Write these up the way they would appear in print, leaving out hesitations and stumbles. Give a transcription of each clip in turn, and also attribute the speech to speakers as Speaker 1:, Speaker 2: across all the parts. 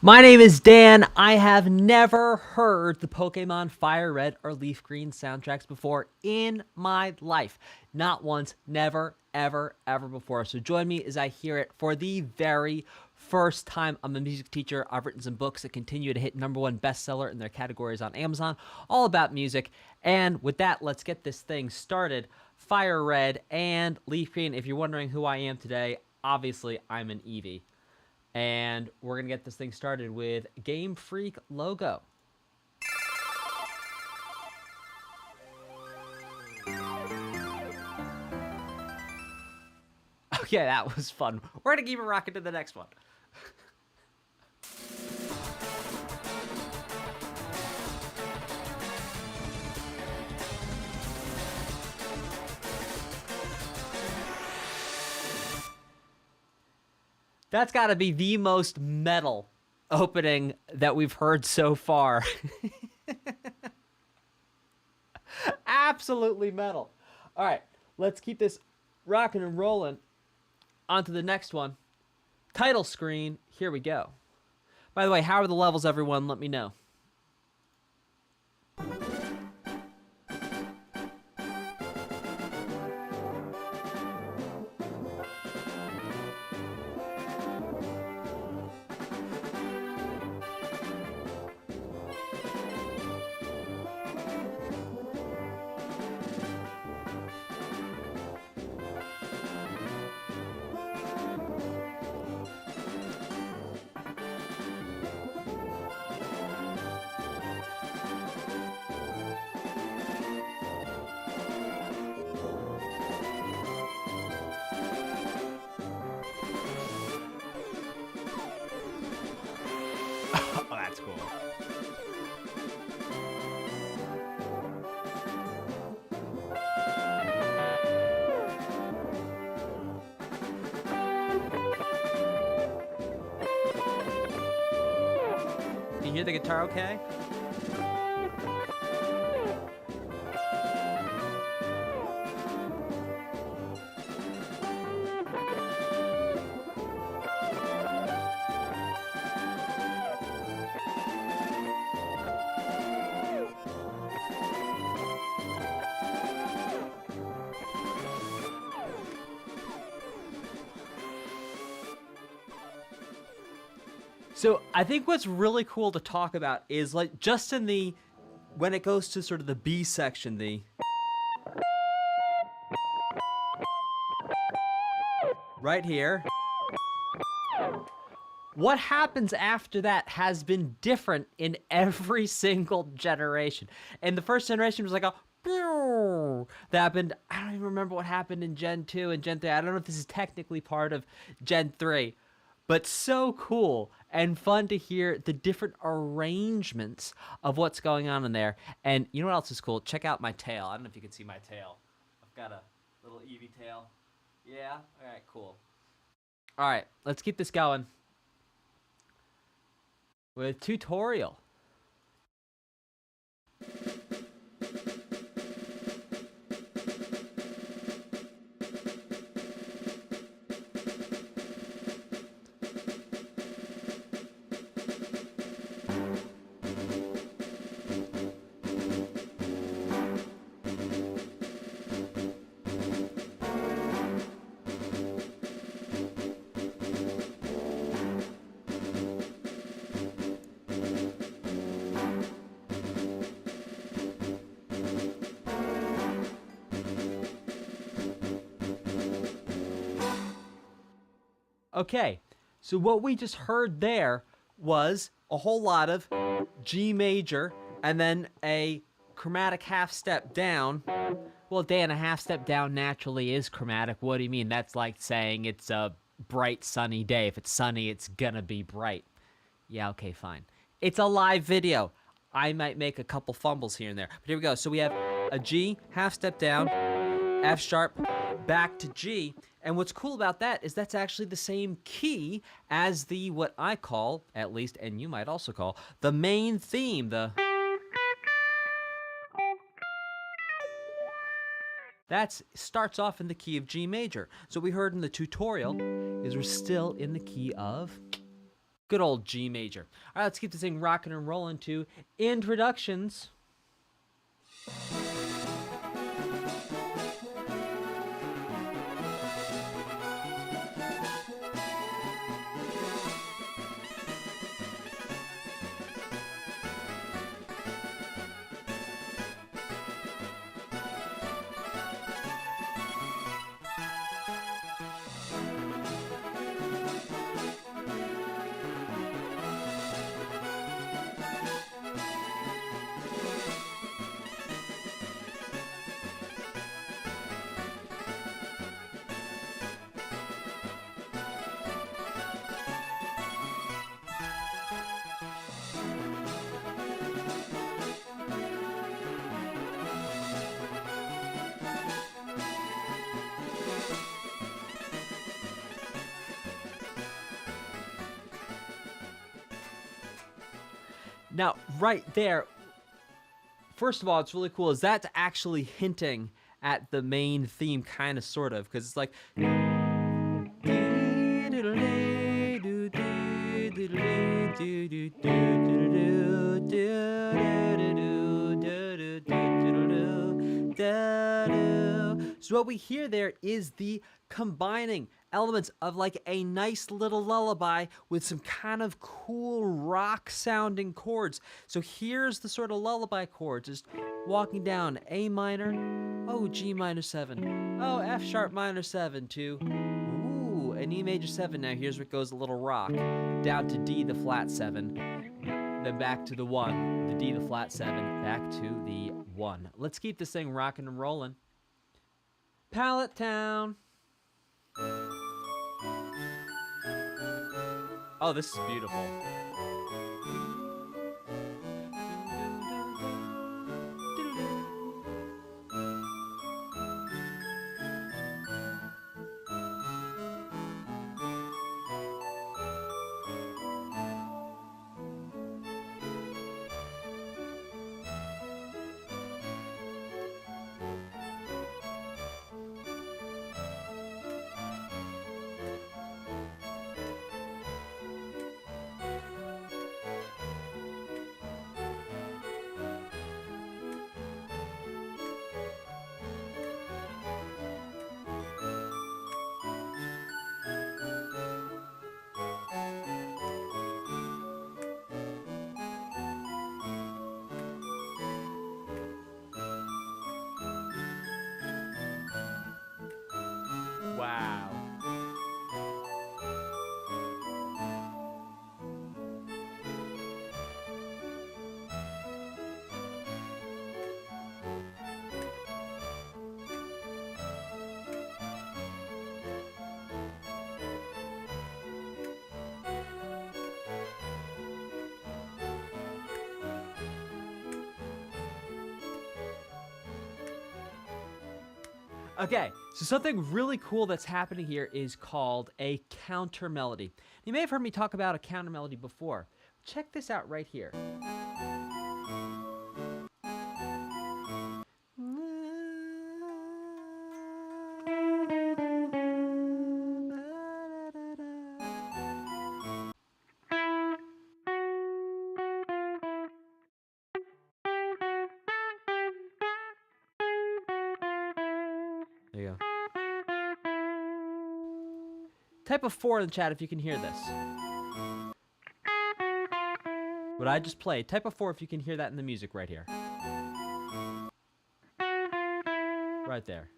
Speaker 1: My name is Dan. I have never heard the Pokémon FireRed or Leaf Green soundtracks before in my life. Not once, never, ever, ever before. So join me as I hear it for the very first time. I'm a music teacher. I've written some books that continue to hit #1 bestseller in their categories on Amazon, all about music. And with that, let's get this thing started. FireRed and Leaf Green. If you're wondering who I am today, obviously I'm an Eevee. And we're going to get this thing started with Game Freak logo. Okay, that was fun. We're going to keep it rocking to the next one. That's got to be the most metal opening that we've heard so far. Absolutely metal. All right, let's keep this rocking and rolling. On to the next one. Title screen. Here we go. By the way, how are the levels, everyone? Let me know. Oh, that's cool. Can you hear the guitar okay? So I think what's really cool to talk about is like just in the, when it goes to sort of the B section, the right here, what happens after that has been different in every single generation. And the first generation was like a that happened. I don't even remember what happened in Gen 2 and Gen 3. I don't know if this is technically part of Gen 3. But so cool and fun to hear the different arrangements of what's going on in there. And you know what else is cool? Check out my tail. I don't know if you can see my tail. I've got a little Eevee tail. Yeah? All right, cool. All right, let's keep this going with tutorial. Okay, so what we just heard there was a whole lot of G major and then a chromatic half step down. Well, Dan, a half step down naturally is chromatic. What do you mean? That's like saying it's a bright sunny day. If it's sunny, it's gonna be bright. Yeah, okay, fine. It's a live video. I might make a couple fumbles here and there. But here we go. So we have a G, half step down, F sharp, back to G. And what's cool about that is that's actually the same key as the, what I call, at least, and you might also call, the main theme, the... That starts off in the key of G major. So what we heard in the tutorial is we're still in the key of Good old G major. All right, let's keep this thing rocking and rolling to introductions. Now, right there, first of all, it's really cool is that's actually hinting at the main theme, kind of, sort of, because it's like... So what we hear there is the combining elements of like a nice little lullaby with some kind of cool rock sounding chords. So here's the sort of lullaby chord, just walking down A minor, oh G minor 7, oh F sharp minor 7 to ooh, an E major 7. Now here's where it goes a little rock, down to D the flat 7, then back to the 1, the D the flat 7, back to the 1. Let's keep this thing rocking and rolling. Pallet Town. Oh, this is beautiful. Wow. Okay, so something really cool that's happening here is called a counter melody. You may have heard me talk about a counter melody before. Check this out right here. There you go. Type a 4 in the chat if you can hear this. What I just played. Type a 4 if you can hear that in the music right here. Right there.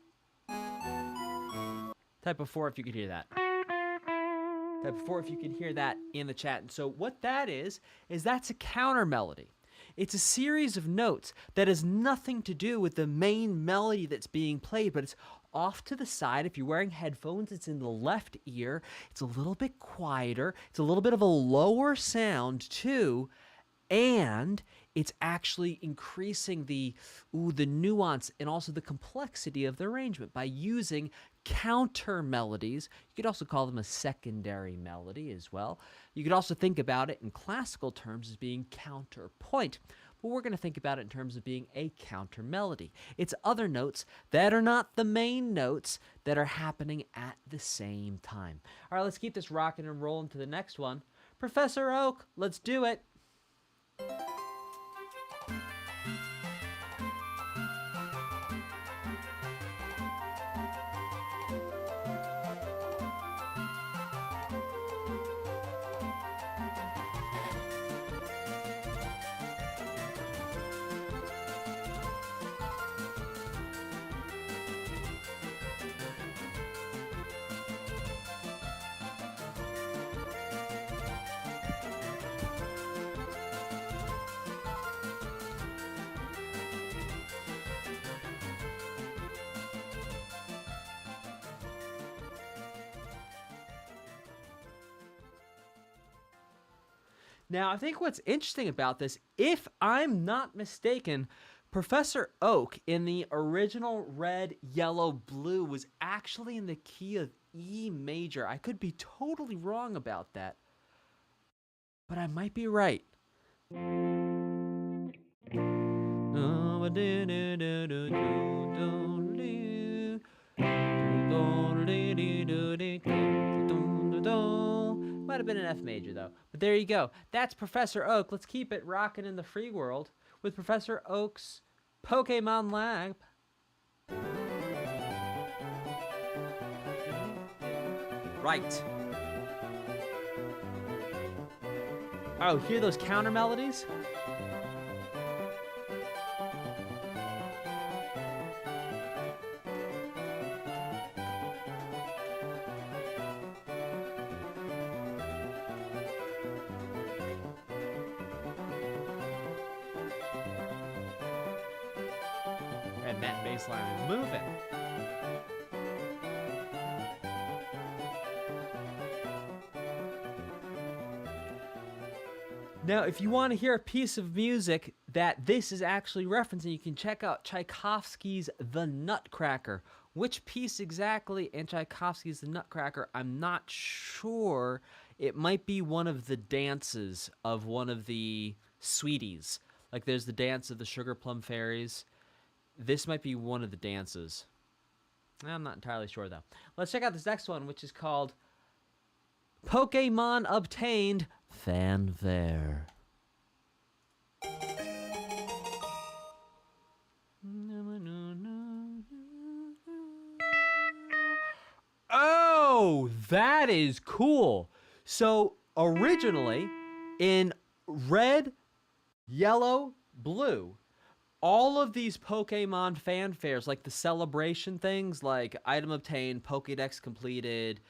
Speaker 1: Type a 4 if you can hear that. Type a 4 if you can hear that in the chat. And so what that is that's a counter melody. It's a series of notes that has nothing to do with the main melody that's being played, but it's off to the side. If you're wearing headphones, it's in the left ear. It's a little bit quieter. It's a little bit of a lower sound too, and it's actually increasing the nuance and also the complexity of the arrangement by using counter melodies. You could also call them a secondary melody as well. You could also think about it in classical terms as being counterpoint, but we're going to think about it in terms of being a counter melody. It's other notes that are not the main notes that are happening at the same time. All right, let's keep this rocking and rolling to the next one. Professor Oak, let's do it. Now, I think what's interesting about this, if I'm not mistaken, Professor Oak in the original red, yellow, blue was actually in the key of E major. I could be totally wrong about that, but I might be right. Might have been an F major, though. But there you go. That's Professor Oak. Let's keep it rocking in the free world with Professor Oak's Pokemon Lab. Right. Oh, hear those counter melodies? And that bass line is moving. Now, if you want to hear a piece of music that this is actually referencing, you can check out Tchaikovsky's The Nutcracker. Which piece exactly in Tchaikovsky's The Nutcracker, I'm not sure. It might be one of the dances of one of the sweeties. Like there's the dance of the Sugar Plum Fairies. This might be one of the dances. I'm not entirely sure, though. Let's check out this next one, which is called Pokémon Obtained Fanfare. Oh, that is cool. So, originally, in red, yellow, blue, all of these Pokemon fanfares, like the celebration things, like item obtained, Pokédex completed,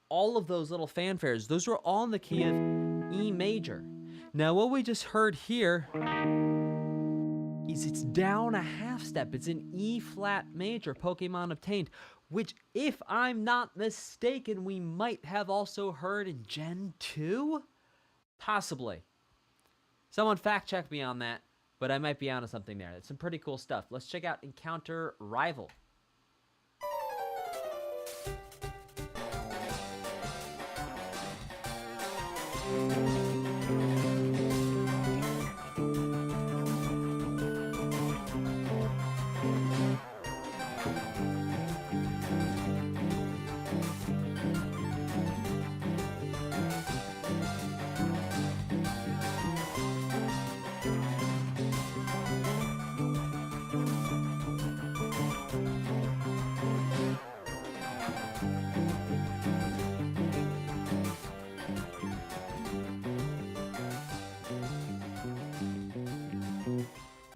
Speaker 1: all of those little fanfares, those were all in the key of E major. Now, what we just heard here is it's down a half step. It's an E flat major, Pokemon Obtained, which, if I'm not mistaken, we might have also heard in Gen 2? Possibly. Someone fact check me on that. But I might be onto something there. That's some pretty cool stuff. Let's check out Encounter Rival.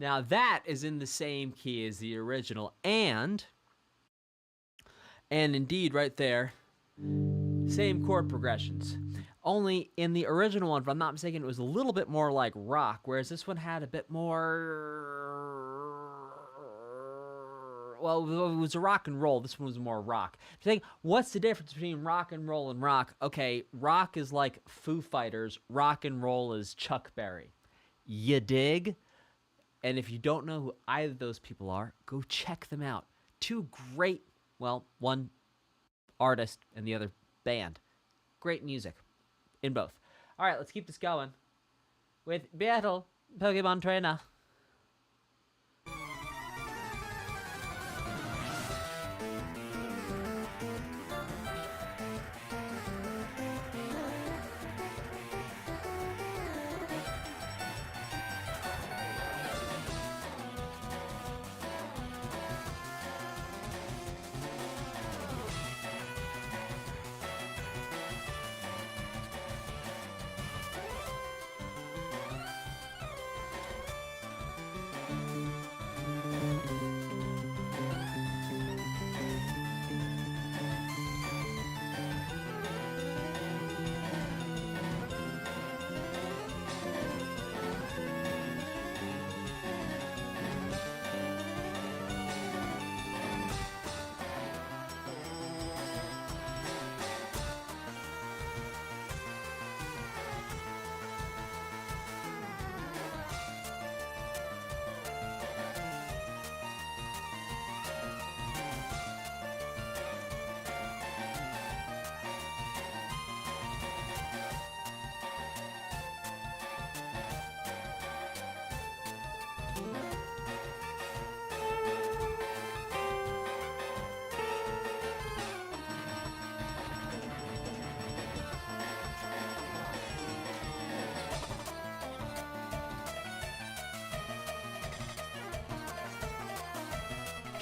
Speaker 1: Now that is in the same key as the original, and indeed right there, same chord progressions. Only in the original one, if I'm not mistaken, it was a little bit more like rock, whereas this one had a bit more, well, it was a rock and roll. This one was more rock. I'm saying, what's the difference between rock and roll and rock? Okay, rock is like Foo Fighters. Rock and roll is Chuck Berry. You dig? And if you don't know who either of those people are, go check them out. Two great, well, one artist and the other band. Great music in both. All right, let's keep this going with Battle Pokemon Trainer.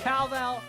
Speaker 1: Cowbell.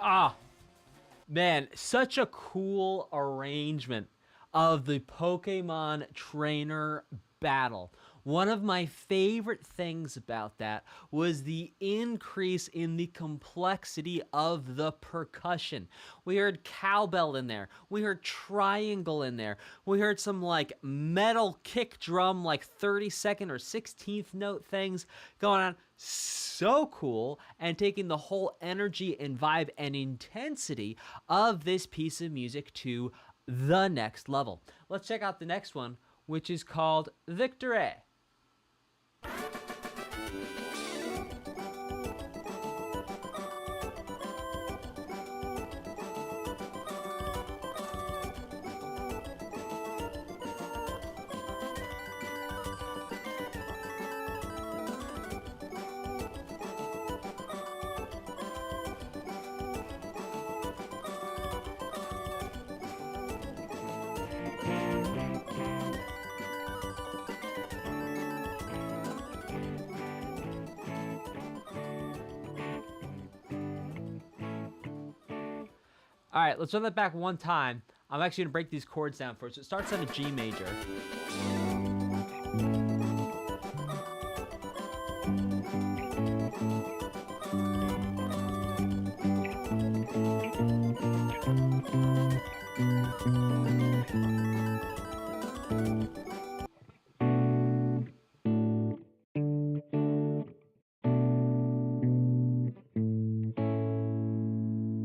Speaker 1: Ah, man, such a cool arrangement of the Pokemon trainer battle. One of my favorite things about that was the increase in the complexity of the percussion. We heard cowbell in there. We heard triangle in there. We heard some like metal kick drum, like 32nd or 16th note things going on. So cool, and taking the whole energy and vibe and intensity of this piece of music to the next level. Let's check out the next one, which is called Victory. All right, let's run that back one time. I'm actually going to break these chords down first. It starts on a G major.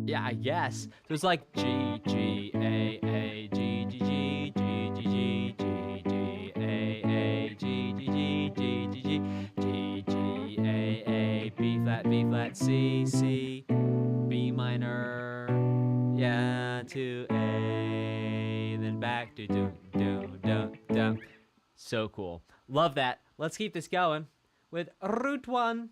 Speaker 1: Yeah, I guess. There's like G, G, A, A, G, G, G, G, G, G, G, G, A, A, G, G, G, G, G, G, G, G, A, A, B flat, C, C, B minor, yeah, to A, then back to do, do, do, do. So cool. Love that. Let's keep this going with Route 1.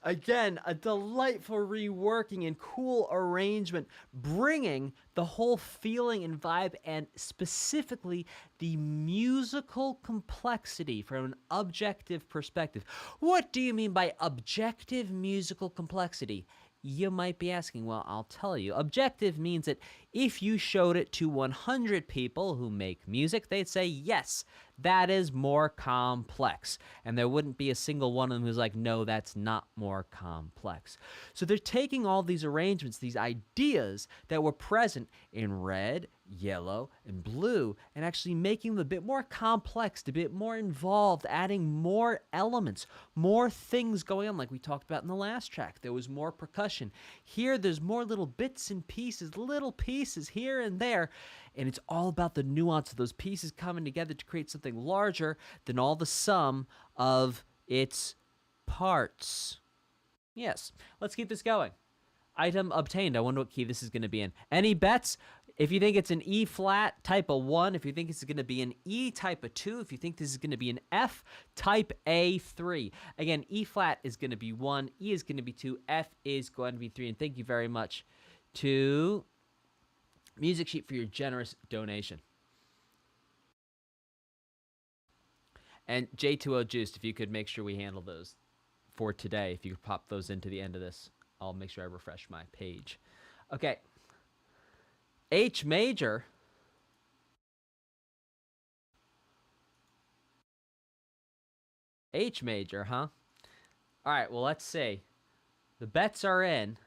Speaker 1: Again, a delightful reworking and cool arrangement, bringing the whole feeling and vibe and specifically the musical complexity from an objective perspective. What do you mean by objective musical complexity? You might be asking. Well, I'll tell you. Objective means that If you showed it to 100 people who make music, they'd say, yes, that is more complex. And there wouldn't be a single one of them who's like, no, that's not more complex. So they're taking all these arrangements, these ideas that were present in red, yellow, and blue, and actually making them a bit more complex, a bit more involved, adding more elements, more things going on, like we talked about in the last track. There was more percussion. Here, there's more little bits and pieces, little pieces here and there, and it's all about the nuance of those pieces coming together to create something larger than all the sum of its parts. Yes, let's keep this going. Item obtained. I wonder what key this is going to be in. Any bets? If you think it's an E flat, type a 1. If you think it's going to be an E, type a 2. If you think this is going to be an F, type a 3. Again, E flat is going to be 1. E is going to be 2. F is going to be 3. And thank you very much to Music Sheet for your generous donation. And J2O Juiced, if you could make sure we handle those for today. If you could pop those into the end of this, I'll make sure I refresh my page. Okay. H major. H major, huh? All right, well, let's see. The bets are in.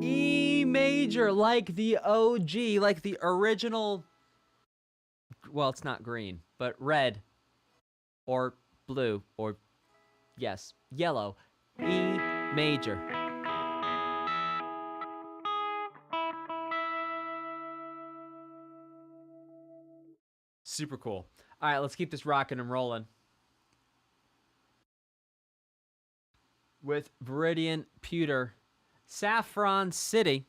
Speaker 1: E major, like the OG, like the original. Well, it's not green, but red or blue or, yes, yellow. E major. Super cool. All right, let's keep this rocking and rolling with Viridian Pewter, Saffron City.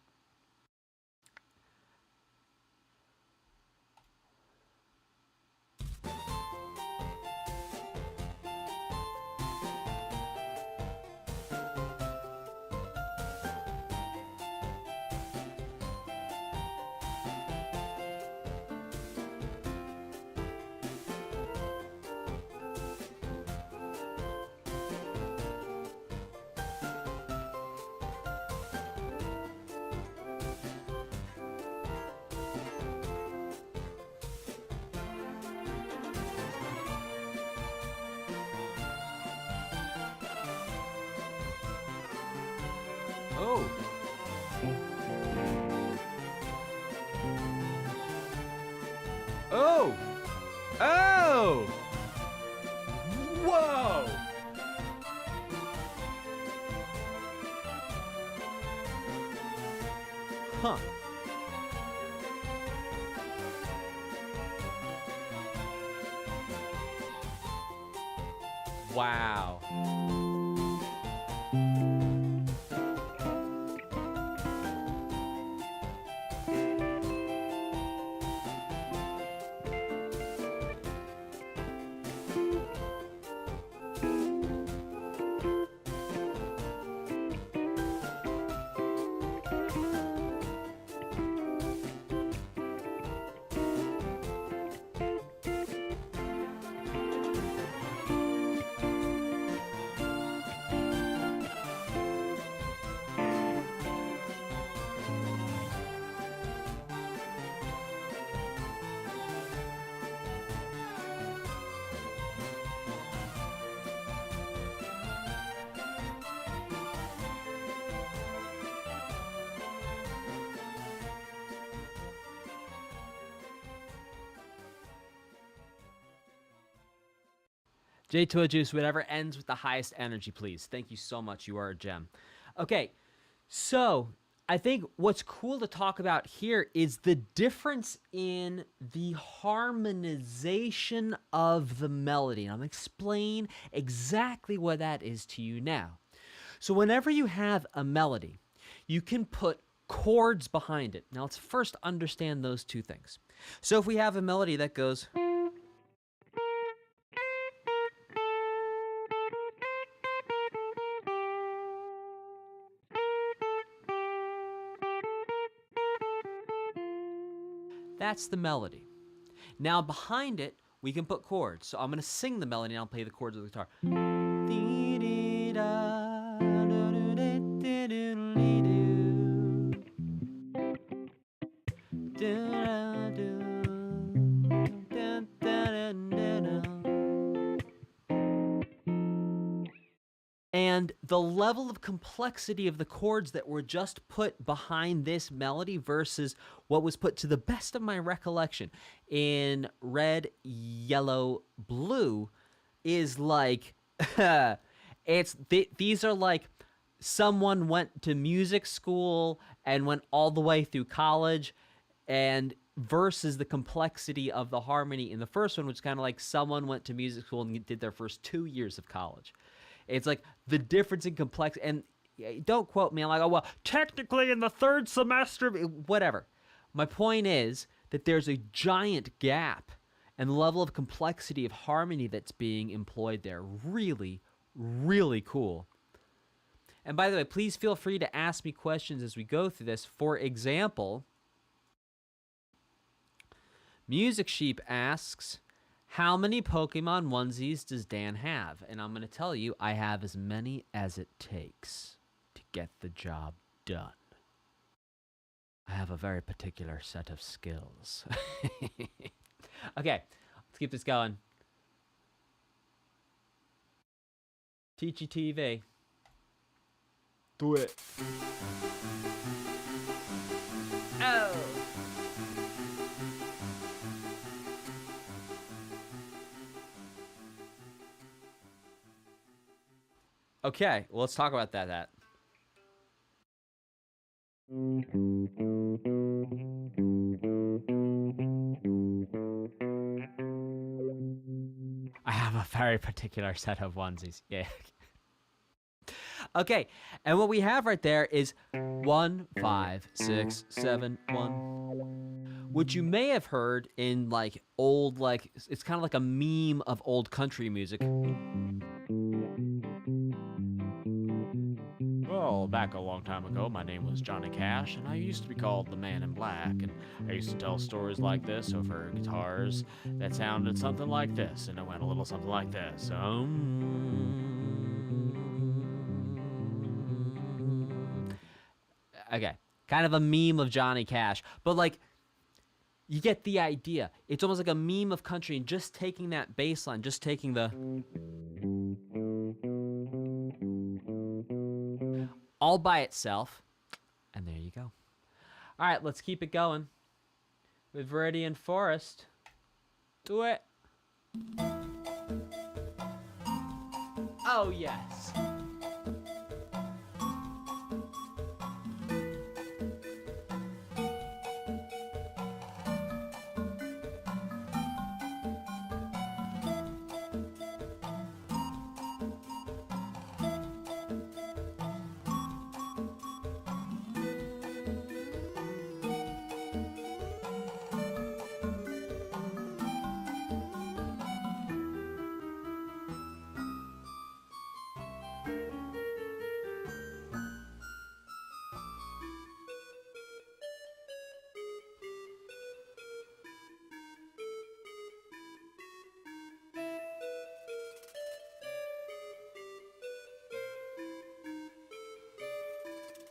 Speaker 1: Oh. Oh. Oh. Whoa. Huh. Wow. J2O Juice, whatever ends with the highest energy, please. Thank you so much. You are a gem. Okay, so I think what's cool to talk about here is the difference in the harmonization of the melody. And I'm going to explain exactly what that is to you now. So whenever you have a melody, you can put chords behind it. Now let's first understand those two things. So if we have a melody that goes... That's the melody. Now behind it, we can put chords. So I'm going to sing the melody and I'll play the chords of the guitar. And the level of complexity of the chords that were just put behind this melody versus what was put, to the best of my recollection, in red, yellow, blue is like these are like someone went to music school and went all the way through college, and versus the complexity of the harmony in the first one, which is kind of like someone went to music school and did their first 2 years of college. It's like the difference in complex, and don't quote me. I'm like, oh, well, technically in the third semester, whatever. My point is that there's a giant gap and the level of complexity of harmony that's being employed there. Really, really cool. And by the way, please feel free to ask me questions as we go through this. For example, Music Sheep asks, how many Pokemon onesies does Dan have? And I'm going to tell you, I have as many as it takes to get the job done. I have a very particular set of skills. Okay, let's keep this going. Teachy TV. Do it. Oh! Okay, well, let's talk about that. I have a very particular set of onesies. Yeah. Okay, and what we have right there is 1, 5, 6, 7, 1. Which you may have heard in like old, like, it's kind of like a meme of old country music. Well, back a long time ago, my name was Johnny Cash, and I used to be called the Man in Black, and I used to tell stories like this over guitars that sounded something like this, and it went a little something like this. Okay, kind of a meme of Johnny Cash, but like, you get the idea. It's almost like a meme of country, and just taking that bass line, just taking the... all by itself, and there you go. All right, let's keep it going with Viridian Forest. Do it. Oh, yes.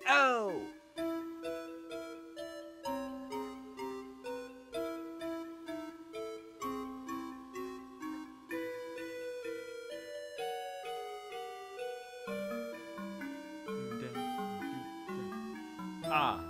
Speaker 1: Oh! Ah.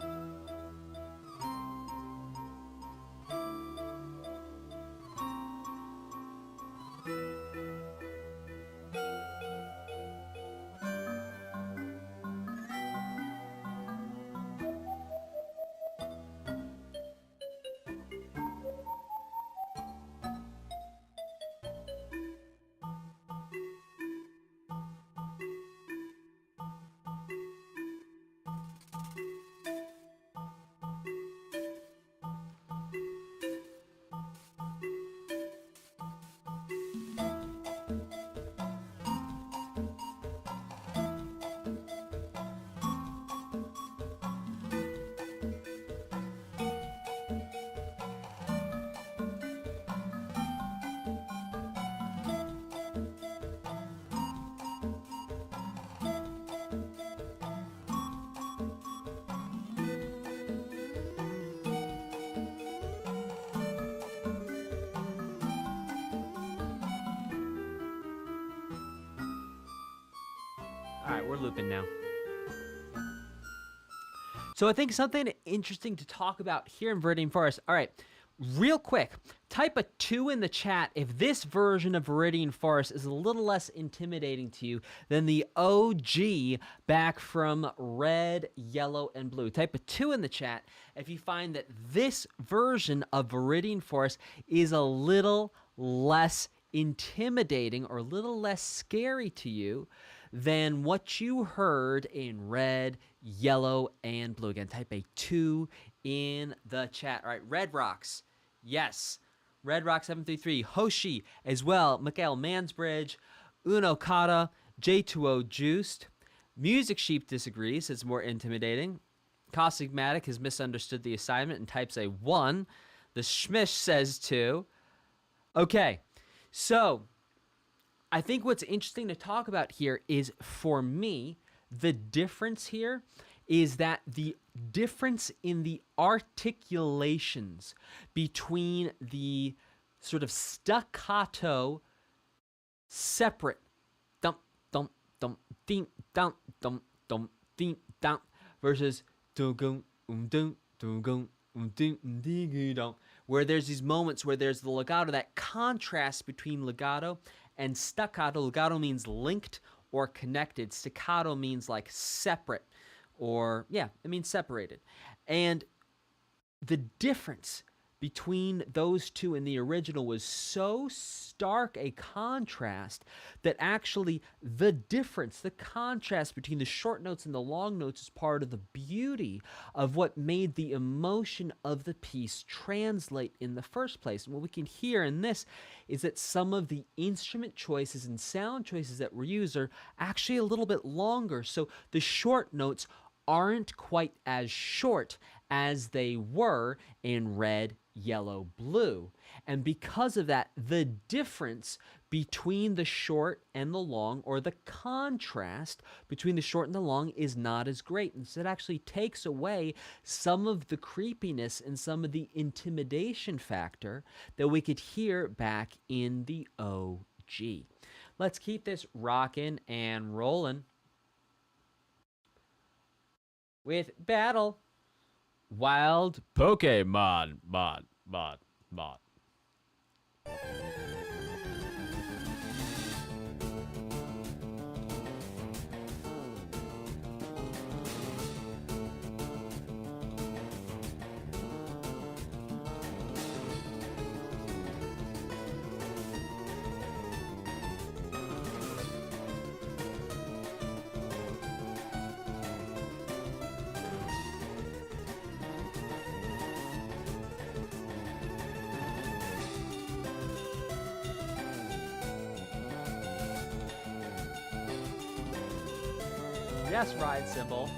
Speaker 1: right, we're looping now. So I think something interesting to talk about here in Viridian Forest. All right, real quick, type a 2 in the chat if this version of Viridian Forest is a little less intimidating to you than the OG back from red, yellow, and blue. Type a 2 in the chat if you find that this version of Viridian Forest is a little less intimidating or a little less scary to you than what you heard in red, yellow, and blue. Again, type a 2 in the chat. All right, Red Rocks. Yes. Red Rock 733. Hoshi as well. Mikael Mansbridge. Uno Kata. J2O Juiced. Music Sheep disagrees. It's more intimidating. Cosmigmatic has misunderstood the assignment and types a 1. The Schmish says 2. Okay. So, I think what's interesting to talk about here is, for me, the difference here is that the difference in the articulations between the sort of staccato, separate, thump, thump, thump, ding, thump, thump, thump, ding, thump, versus dum, dum, dum, dum, where there's these moments where there's the legato, that contrast between legato and staccato. Legato means linked or connected. Staccato means like separate, or yeah, it means separated. And the difference between those two in the original was so stark a contrast that actually the difference, the contrast between the short notes and the long notes is part of the beauty of what made the emotion of the piece translate in the first place. And what we can hear in this is that some of the instrument choices and sound choices that were used are actually a little bit longer. So the short notes aren't quite as short as they were in red, yellow, blue. And because of that, the difference between the short and the long, or the contrast between the short and the long, is not as great. And so it actually takes away some of the creepiness and some of the intimidation factor that we could hear back in the OG. Let's keep this rocking and rolling with Battle Wild Pokemon mod. Yes, ride symbol.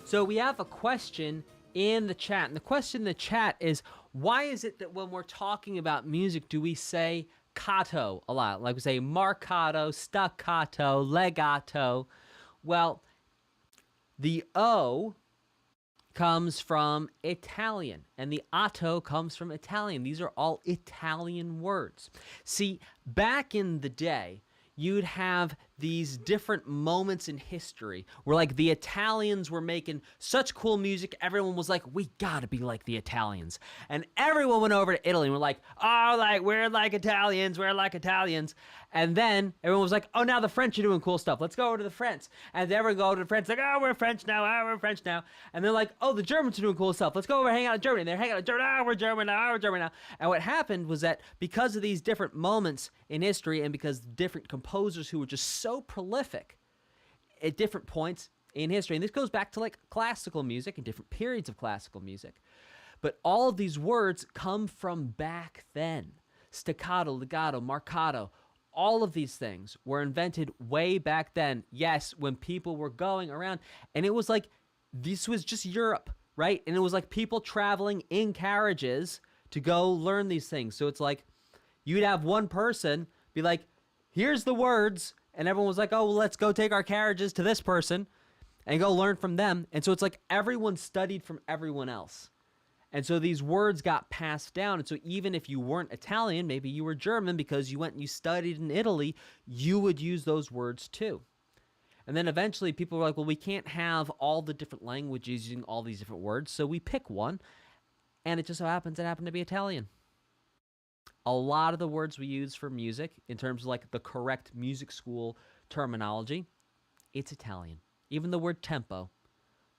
Speaker 1: So we have a question in the chat, and the question in the chat is, why is it that when we're talking about music, do we say cato a lot? Like we say marcato, staccato, legato. Well, the O comes from Italian, and the atto comes from Italian. These are all Italian words. See, back in the day, you'd have these different moments in history where, like, the Italians were making such cool music, everyone was like, we gotta be like the Italians. And everyone went over to Italy and were like, oh, like, we're like Italians, we're like Italians. And then everyone was like, oh, now the French are doing cool stuff. Let's go over to the French. And they ever go to the French, like, oh, we're French now, oh, we're French now. And they're like, oh, the Germans are doing cool stuff. Let's go over and hang out in Germany. And they're hanging out in Germany, oh, we're German now, oh, we're German now. And what happened was that because of these different moments in history and because different composers who were just so prolific at different points in history. And this goes back to like classical music and different periods of classical music. But all of these words come from back then. Staccato, legato, marcato, all of these things were invented way back then. Yes, when people were going around. And it was like, this was just Europe, right? And it was like people traveling in carriages to go learn these things. So it's like, you'd have one person be like, here's the words. And everyone was like, oh, well, let's go take our carriages to this person and go learn from them. And so it's like everyone studied from everyone else. And so these words got passed down. And so even if you weren't Italian, maybe you were German because you went and you studied in Italy, you would use those words too. And then eventually people were like, well, we can't have all the different languages using all these different words. So we pick one. And it just so happens it happened to be Italian. A lot of the words we use for music, in terms of like the correct music school terminology, it's Italian. Even the word tempo.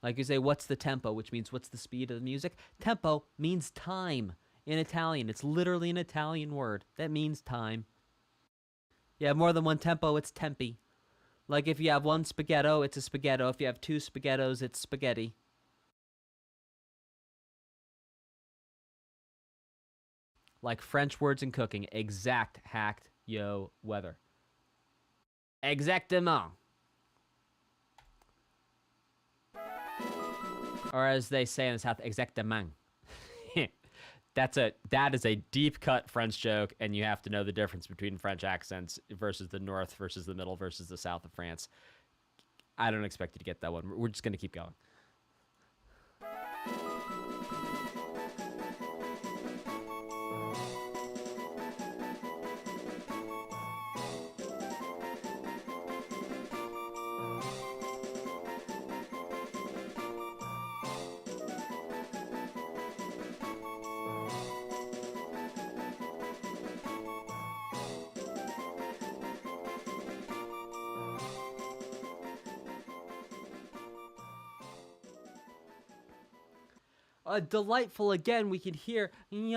Speaker 1: Like you say, what's the tempo, which means what's the speed of the music? Tempo means time in Italian. It's literally an Italian word that means time. You have more than one tempo, it's tempi. Like if you have one spaghetto, it's a spaghetto. If you have two spaghettos, it's spaghetti. Like French words in cooking. Exact, hacked, yo, weather. Exactement. Or as they say in the South, exactement. That is a deep cut French joke, and you have to know the difference between French accents versus the north versus the middle versus the south of France. I don't expect you to get that one. We're just going to keep going. Delightful again, we can hear you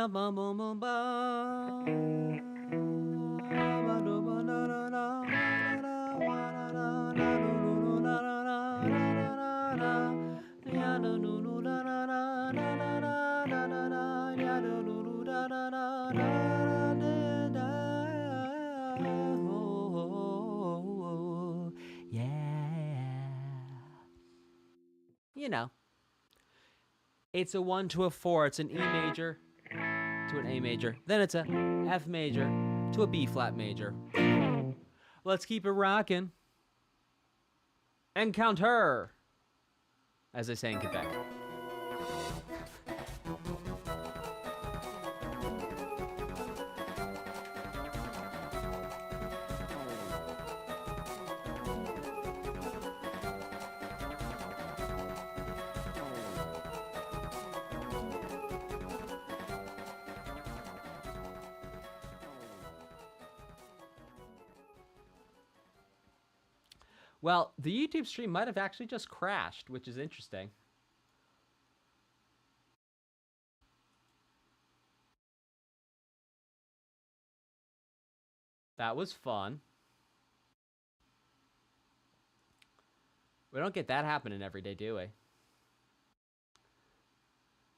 Speaker 1: know. It's a 1 to a 4. It's an E major to an A major. Then it's a F major to a B flat major. Let's keep it rocking. Encounter, as they say in Quebec. Well, the YouTube stream might have actually just crashed, which is interesting. That was fun. We don't get that happening every day, do we?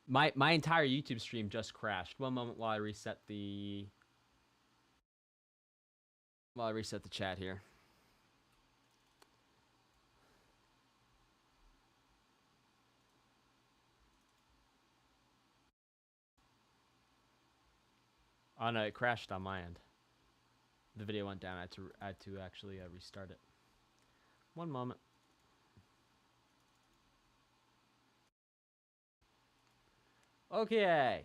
Speaker 1: My entire YouTube stream just crashed. One moment while I reset the chat here. Oh no, it crashed on my end. The video went down. I had to actually restart it. One moment. Okay.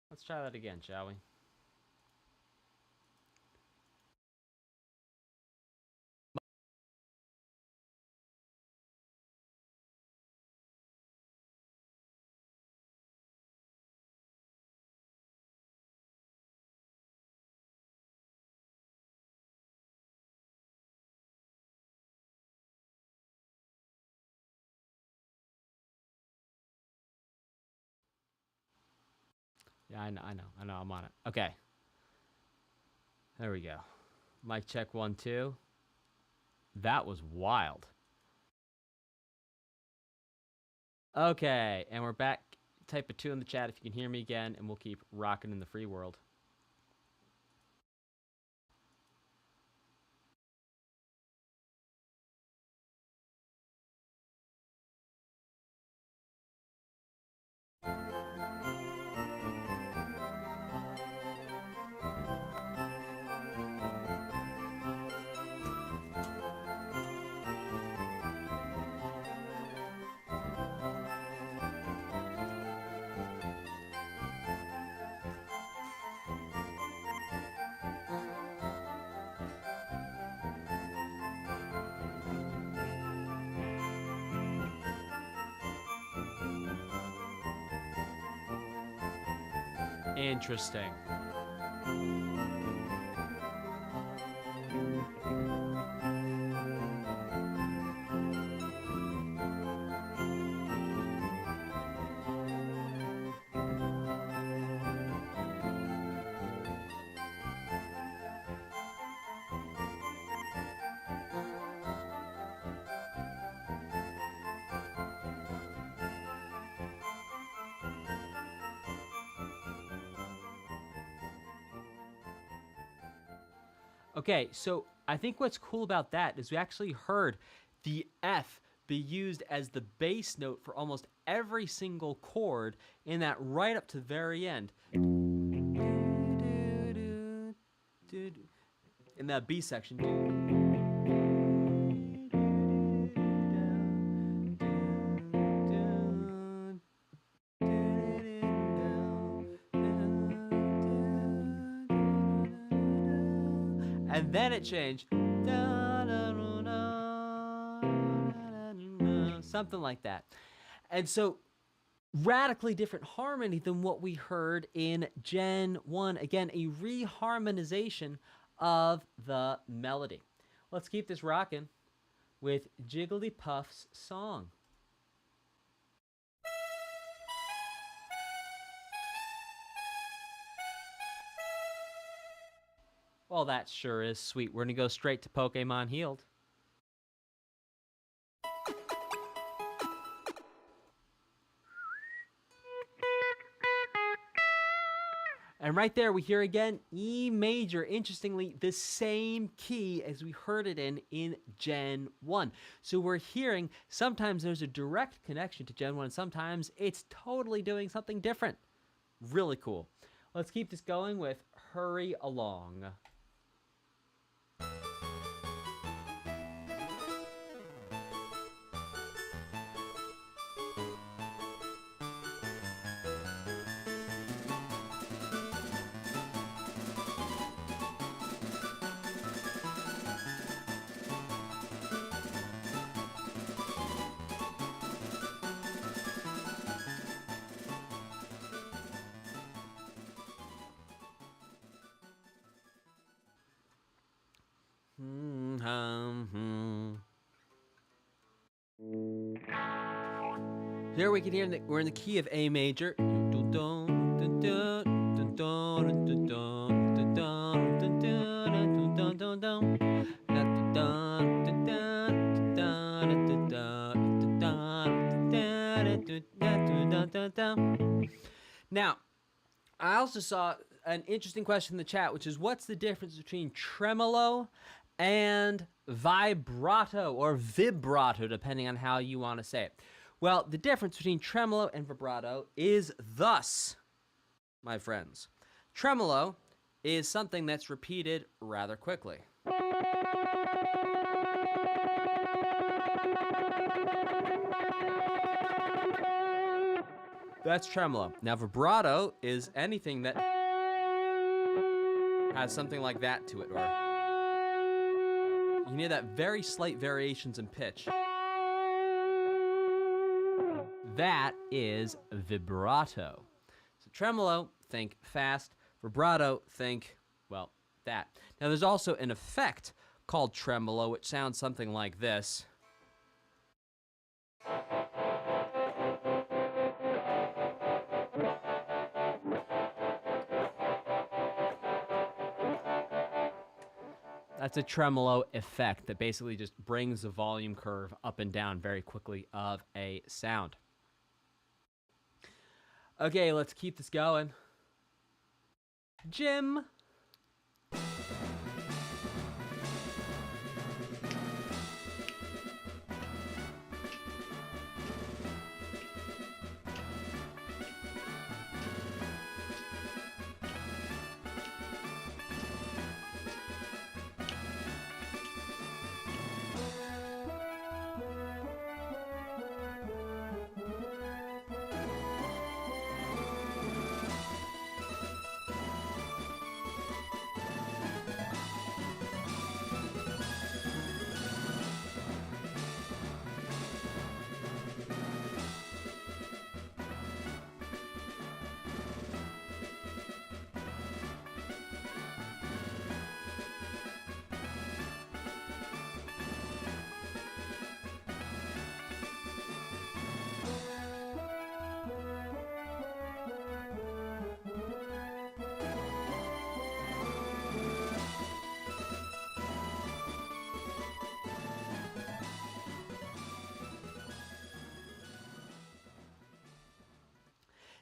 Speaker 1: Let's try that again, shall we? Yeah, I know, I'm on it. Okay. There we go. Mic check 1, 2. That was wild. Okay, and we're back. Type a 2 in the chat if you can hear me again, and we'll keep rocking in the free world. Interesting. Okay, so I think what's cool about that is we actually heard the F be used as the bass note for almost every single chord in that right up to the very end. In that B section. And then it changed. Something like that. And so, radically different harmony than what we heard in Gen 1. Again, a reharmonization of the melody. Let's keep this rocking with Jigglypuff's song. Well, that sure is sweet. We're going to go straight to Pokemon Healed. And right there, we hear again E major. Interestingly, the same key as we heard it in Gen 1. So we're hearing sometimes there's a direct connection to Gen 1, and sometimes it's totally doing something different. Really cool. Let's keep this going with Hurry Along. Here we can hear we're in the key of A major. Now, I also saw an interesting question in the chat, which is what's the difference between tremolo and vibrato or vibrato, depending on how you want to say it. Well, the difference between tremolo and vibrato is thus, my friends. Tremolo is something that's repeated rather quickly. That's tremolo. Now, vibrato is anything that has something like that to it, or you can hear that very slight variations in pitch. That is vibrato. So tremolo, think fast. Vibrato, think, well, that. Now there's also an effect called tremolo, which sounds something like this. That's a tremolo effect that basically just brings the volume curve up and down very quickly of a sound. Okay, let's keep this going. Jim.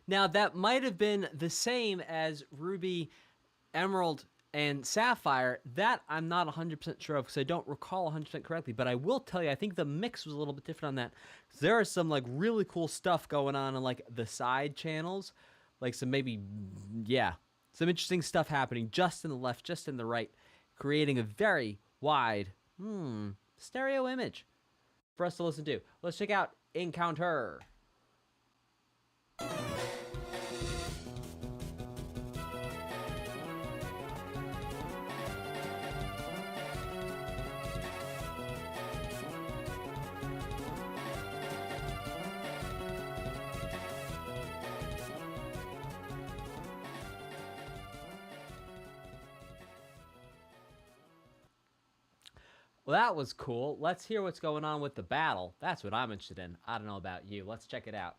Speaker 1: Now, that might have been the same as Ruby, Emerald, and Sapphire. That I'm not 100% sure of because I don't recall 100% correctly. But I will tell you, I think the mix was a little bit different on that. There is some, like, really cool stuff going on in, like, the side channels. Like, some maybe, yeah, some interesting stuff happening just in the left, just in the right, creating a very wide, stereo image for us to listen to. Let's check out Encounter. Well, that was cool. Let's hear what's going on with the battle. That's what I'm interested in. I don't know about you. Let's check it out.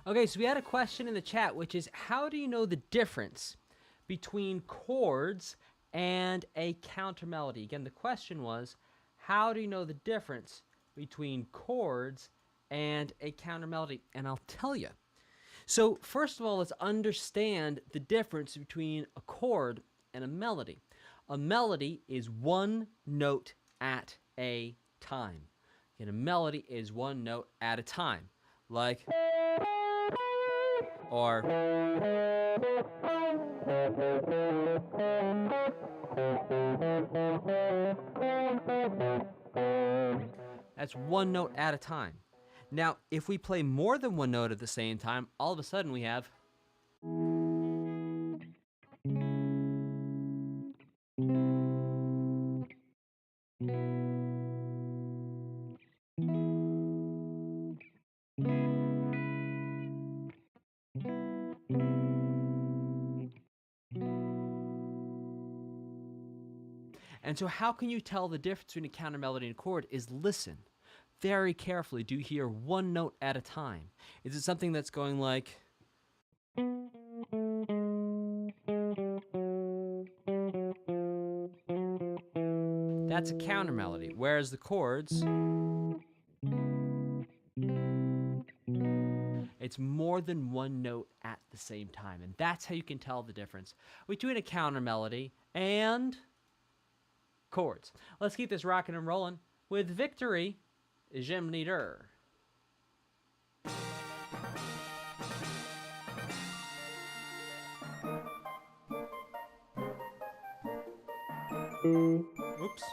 Speaker 1: Okay, so we had a question in the chat, which is, how do you know the difference between chords and a counter melody? Again, the question was, how do you know the difference between chords and a counter melody? And I'll tell you. So first of all, let's understand the difference between a chord and a melody. A melody is one note at a time. And a melody is one note at a time. Like, or, that's one note at a time. Now, if we play more than one note at the same time, all of a sudden we have And so how can you tell the difference between a counter melody and a chord is listen very carefully. Do you hear one note at a time? Is it something that's going like... That's a counter melody, whereas the chords... It's more than one note at the same time, and that's how you can tell the difference between a counter melody and chords. Let's keep this rocking and rolling with Victory, J'aime leader. Oops.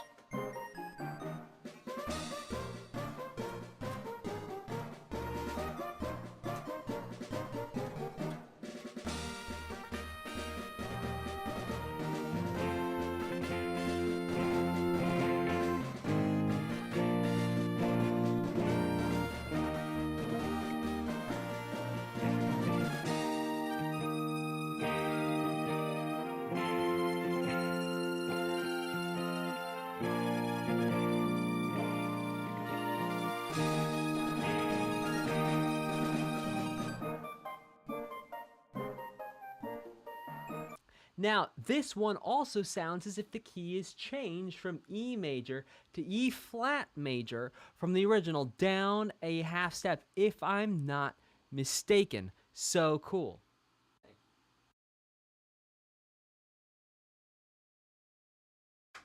Speaker 1: Now, this one also sounds as if the key is changed from E major to E flat major from the original down a half step, if I'm not mistaken. So cool.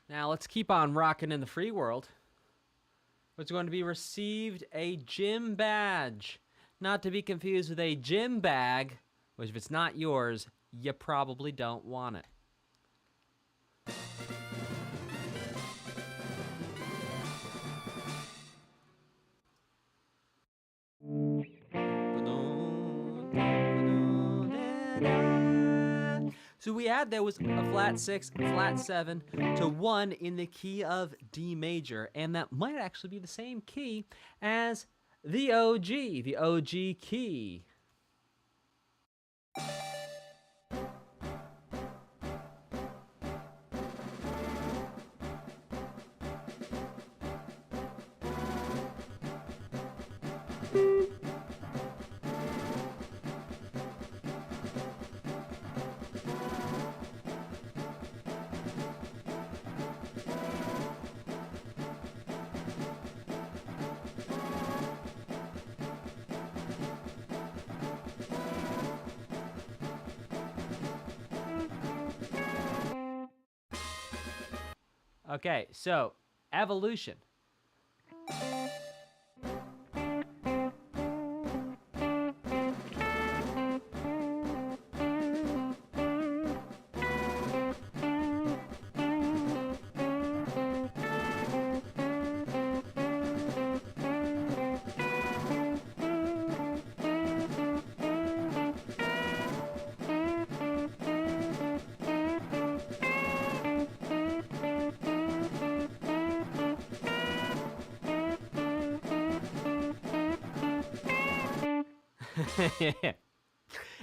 Speaker 1: Now, let's keep on rocking in the free world. What's going to be received a gym badge. Not to be confused with a gym bag, which if it's not yours, you probably don't want it. So we had there was a flat 6, flat 7 to 1 in the key of D major, and that might actually be the same key as the OG key. Okay, so evolution.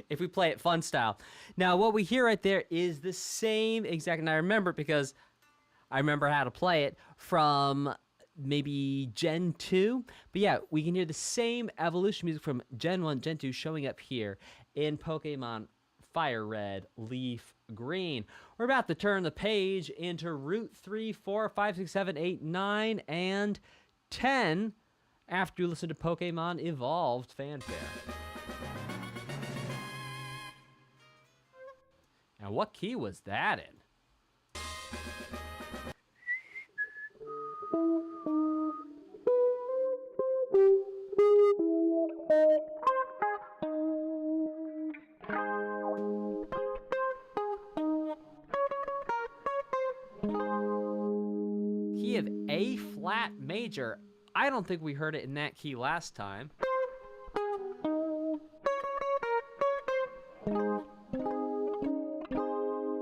Speaker 1: If we play it fun style. Now, what we hear right there is the same exact, and I remember it because I remember how to play it from maybe Gen 2. But yeah, we can hear the same evolution music from Gen 1, Gen 2 showing up here in Pokemon FireRed, Leaf Green. We're about to turn the page into Route 3, 4, 5, 6, 7, 8, 9, and 10 after you listen to Pokemon Evolved Fanfare. Now, what key was that in? Key of A flat major. I don't think we heard it in that key last time.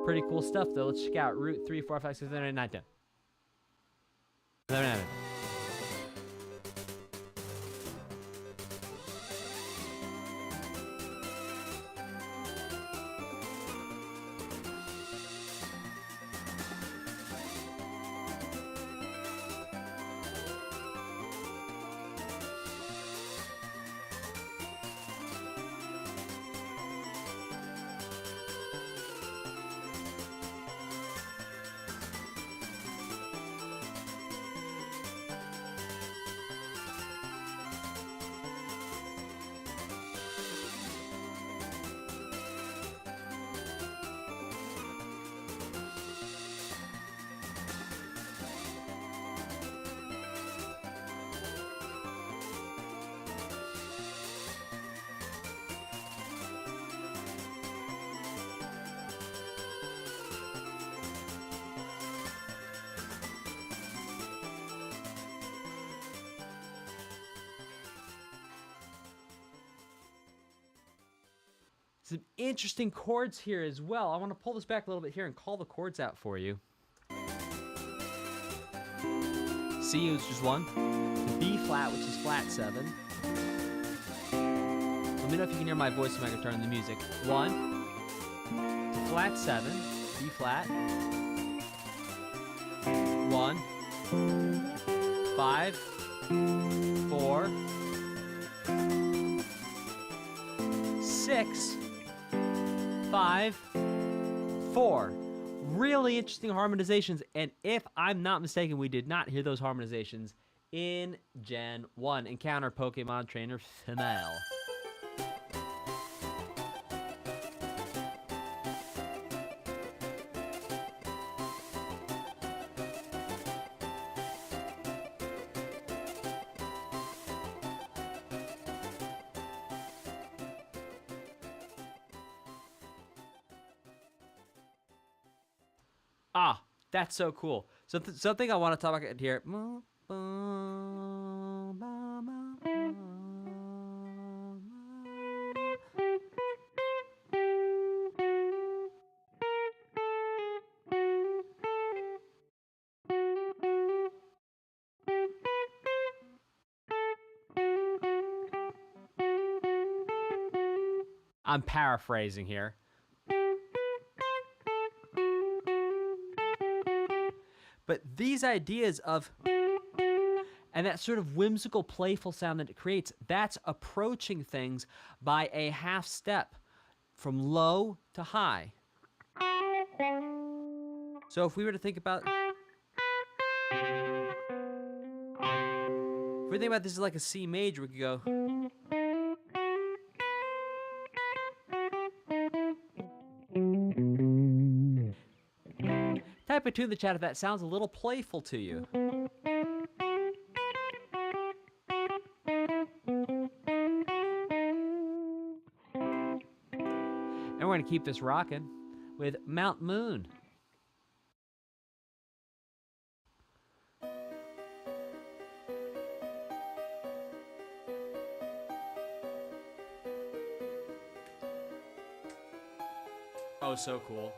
Speaker 1: Pretty cool stuff, though. Let's check out Route 3, 4, 5, 6, 7, 8, 9, 10. 11, 11. Some interesting chords here as well. I want to pull this back a little bit here and call the chords out for you. C is just 1. The B flat, which is flat 7. Let me know if you can hear my voice when I can turn on the music. 1. To flat 7. B flat. 1. 5. 4. 6. 5. 4. Really interesting harmonizations, and if I'm not mistaken, we did not hear those harmonizations in Gen 1. Encounter Pokemon Trainer Female. Ah, that's so cool. So something I want to talk about here. I'm paraphrasing here. But these ideas of, and that sort of whimsical, playful sound that it creates, that's approaching things by a half step from low to high. So if we were to think about, if we think about this as like a C major, we could go. Type a tune in the chat if that sounds a little playful to you. And we're going to keep this rocking with Mount Moon. Oh, so cool.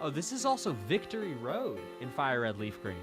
Speaker 1: Oh, this is also Victory Road in FireRed Leaf Green.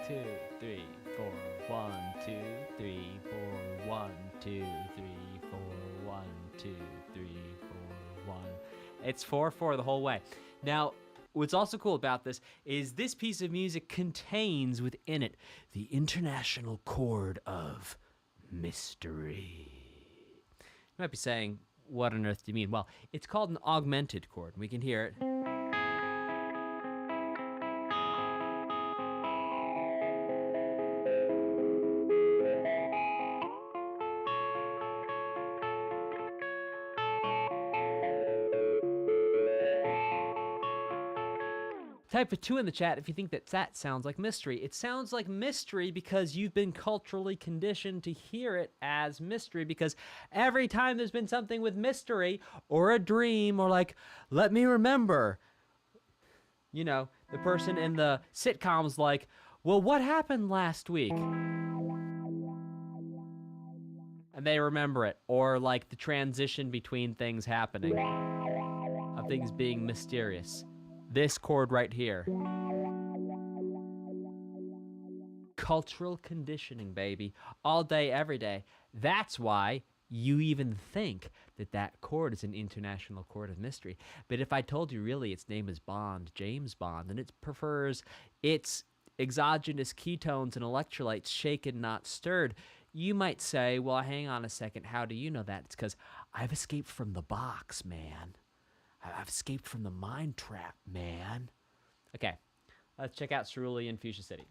Speaker 1: Two, three, four, 1, 2, 3, 4, 1, 2, 3, 4, 1, 2, 3, 4, 1. It's 4/4 the whole way. Now, What's also cool about this is this piece of music contains within it the international chord of mystery. You might be saying, what on earth do you mean? Well, it's called an augmented chord. We can hear it. Type a 2 in the chat if you think that sounds like mystery. It sounds like mystery because you've been culturally conditioned to hear it as mystery, because every time there's been something with mystery or a dream or like, let me remember, you know, the person in the sitcom's like, well, what happened last week? And they remember it. Or like the transition between things happening, of things being mysterious. This chord right here. Cultural conditioning, baby. All day, every day. That's why you even think that chord is an international chord of mystery. But if I told you really its name is Bond, James Bond, and it prefers its exogenous ketones and electrolytes shaken, not stirred, you might say, well, hang on a second, how do you know that? It's because I've escaped from the box, man. I've escaped from the mind trap, man. Okay, let's check out Cerulean Fuchsia City.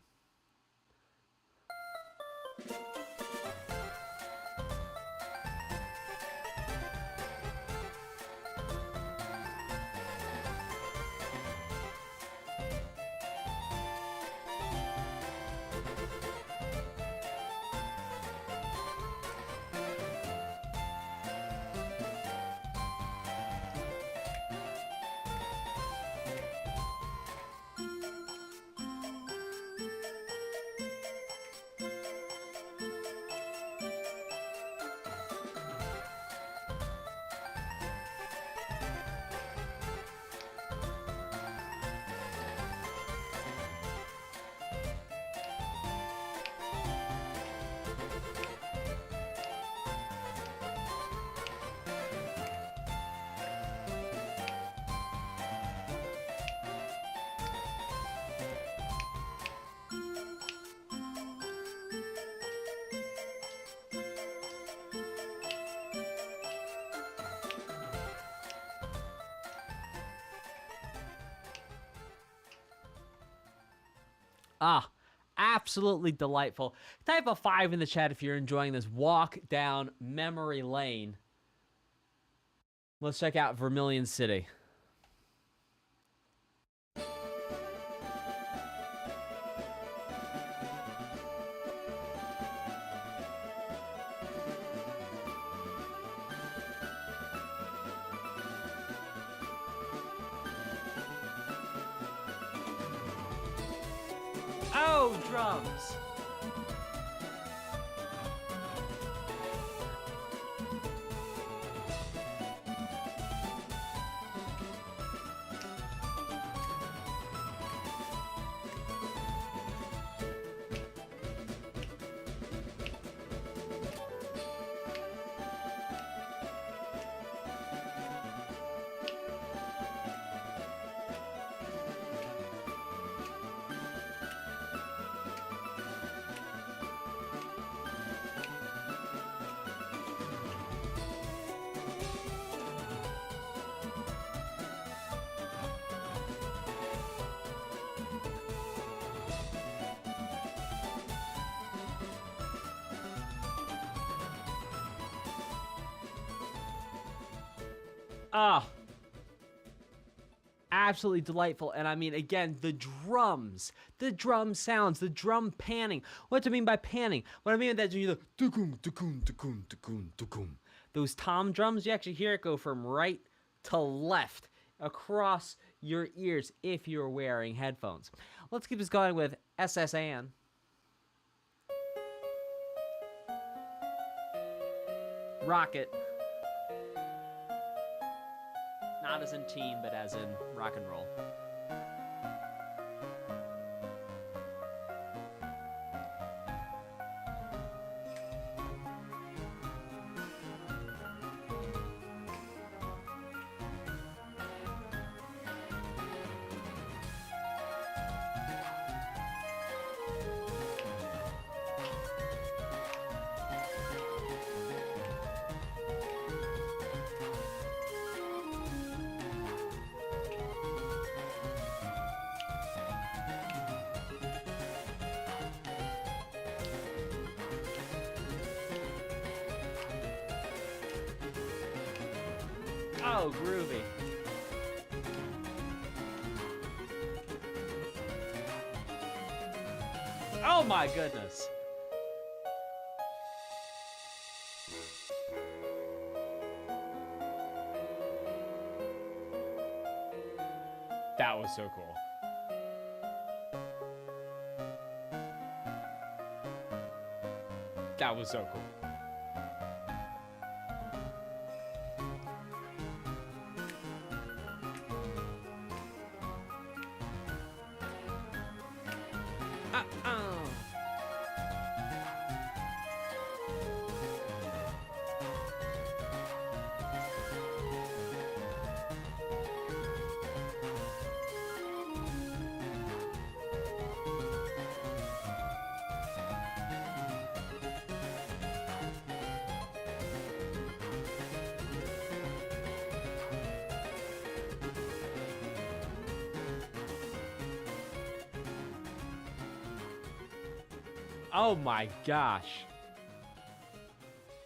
Speaker 1: Ah, absolutely delightful. Type a 5 in the chat if you're enjoying this walk down memory lane. Let's check out Vermillion City. Oh, drums! Ah, absolutely delightful. And I mean, again, the drums, the drum sounds, the drum panning. What do I mean by panning? What I mean by that is when you look, tukum, tukum, tukum, tukum, tukum. Those tom drums, you actually hear it go from right to left across your ears if you're wearing headphones. Let's keep this going with SS Anne. Rocket. Not as in team, but as in rock and roll. Oh, groovy. Oh my goodness. That was so cool. That was so cool. Oh my gosh.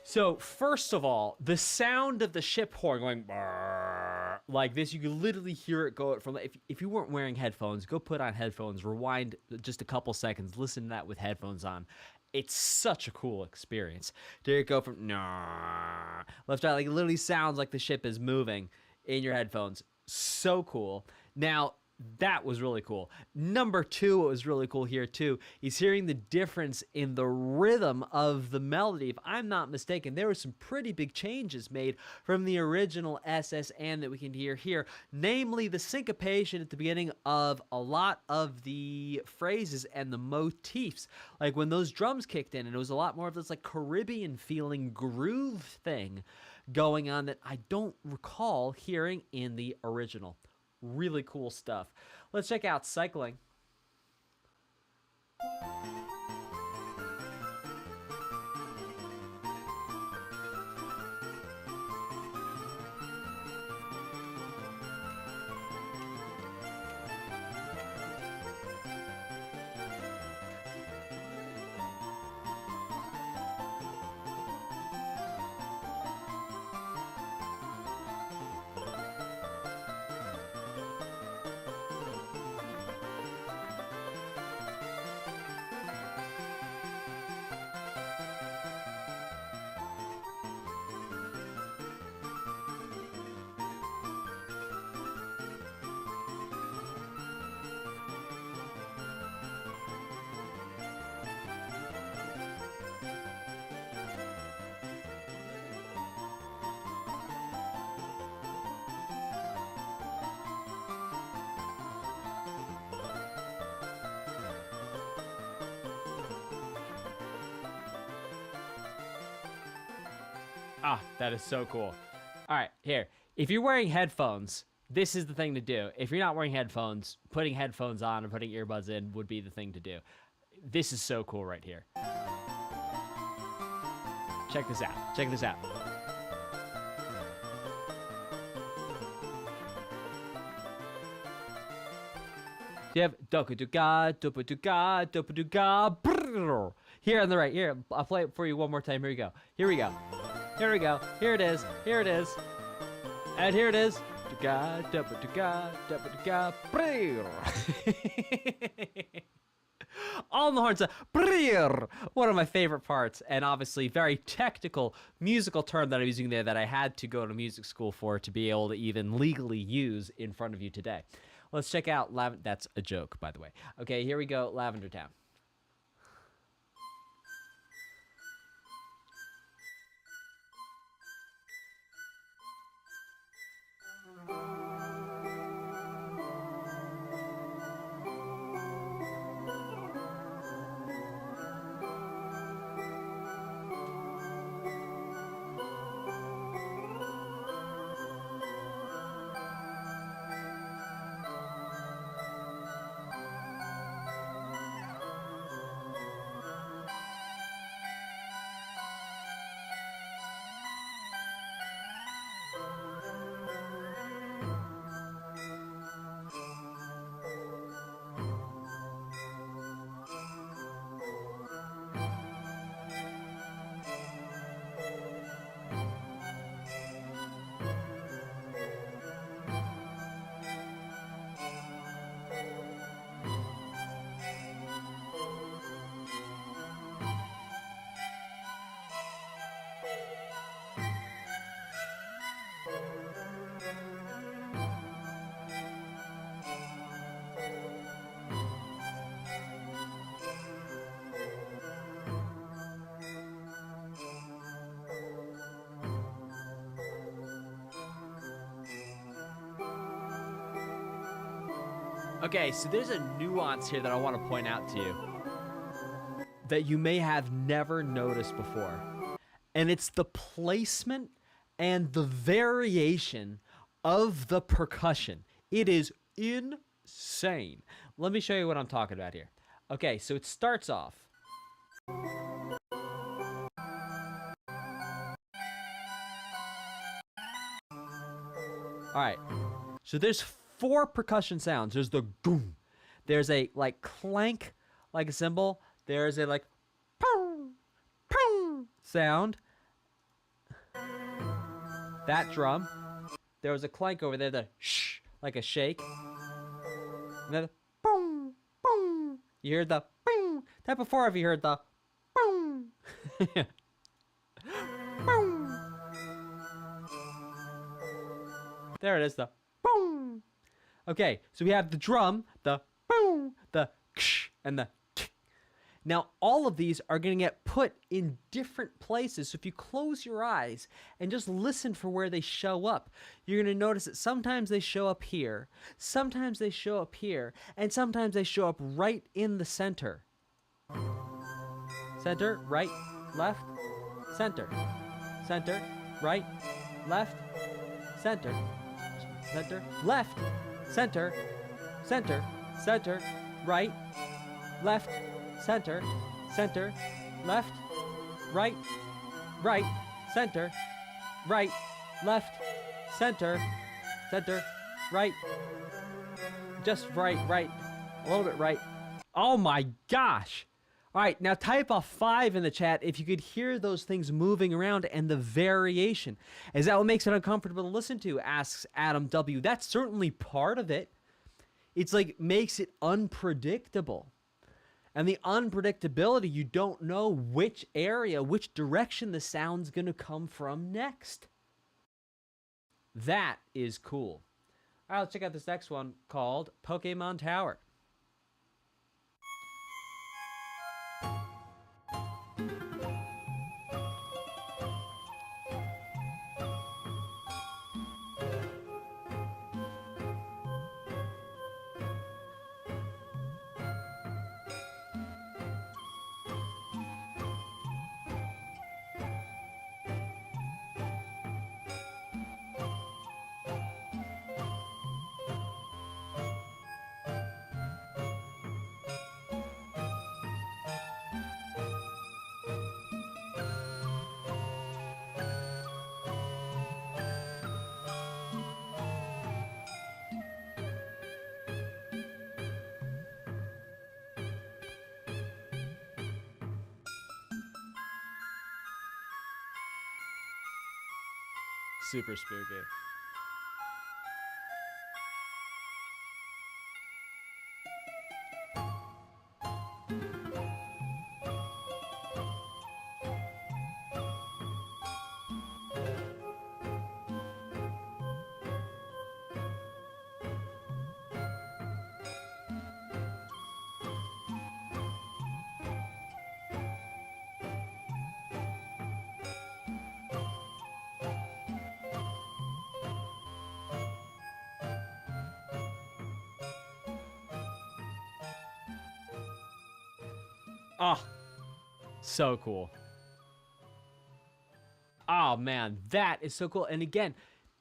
Speaker 1: So, first of all, the sound of the ship horn going brrr, like this, you can literally hear it go from, if you weren't wearing headphones, go put on headphones, rewind just a couple seconds, listen to that with headphones on. It's such a cool experience. There you go from left to right, like it literally sounds like the ship is moving in your headphones. So cool. Now, that was really cool. Number two, what was really cool here too, is hearing the difference in the rhythm of the melody. If I'm not mistaken, there were some pretty big changes made from the original SSN that we can hear here, namely the syncopation at the beginning of a lot of the phrases and the motifs. Like when those drums kicked in, and it was a lot more of this like Caribbean feeling groove thing going on that I don't recall hearing in the original. Really cool stuff. Let's check out cycling. Ah, that is so cool. All right, here. If you're wearing headphones, this is the thing to do. If you're not wearing headphones, putting headphones on and putting earbuds in would be the thing to do. This is so cool right here. Check this out. Check this out. You have dopa-duga, dopa-duga, dopa-duga. Here on the right. Here, I'll play it for you one more time. Here we go. Here we go. Here we go. Here it is. Here it is. And here it is. Duga, dopa-duga, dopa-duga. All in the horns. One of my favorite parts, and obviously very technical musical term that I'm using there that I had to go to music school for to be able to even legally use in front of you today. Let's check out that's a joke, by the way. Okay, here we go, Lavender Town. Okay, so there's a nuance here that I want to point out to you that you may have never noticed before. And it's the placement and the variation of the percussion. It is insane. Let me show you what I'm talking about here. Okay, so it starts off. All right, so there's 4 percussion sounds. There's the boom. There's a like clank, like a cymbal. There's a like pow, pow sound. That drum. There was a clank over there, the shh, like a shake. And then the boom, boom. You heard the boom. That before have you heard the boom? Boom. There it is, the boom. Okay, so we have the drum, the boom, the ksh, and the k. Now, all of these are going to get put in different places. So if you close your eyes and just listen for where they show up, you're going to notice that sometimes they show up here, sometimes they show up here, and sometimes they show up right in the center. Center, right, left, center. Center, right, left, center. Center, left, center, center, center, right, left, center, center, left, right, right, center, right, left, center, center, right, just right, right, a little bit right. Oh my gosh! All right, now type a 5 in the chat if you could hear those things moving around and the variation. Is that what makes it uncomfortable to listen to? Asks Adam W. That's certainly part of it. It's like makes it unpredictable. And the unpredictability, you don't know which area, which direction the sound's going to come from next. That is cool. All right, let's check out this next one called Pokémon Tower. Super spooky. Oh, so cool. Oh, man, that is so cool. And again,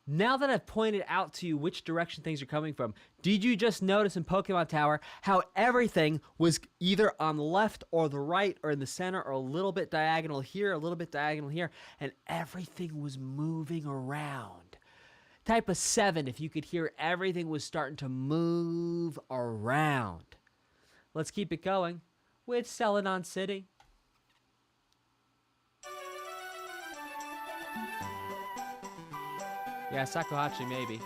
Speaker 1: now that I've pointed out to you which direction things are coming from, did you just notice in Pokemon Tower how everything was either on the left or the right or in the center or a little bit diagonal here, a little bit diagonal here, and everything was moving around? Type a 7 if you could hear everything was starting to move around. Let's keep it going with Celadon City. Yeah, Sakuhachi maybe.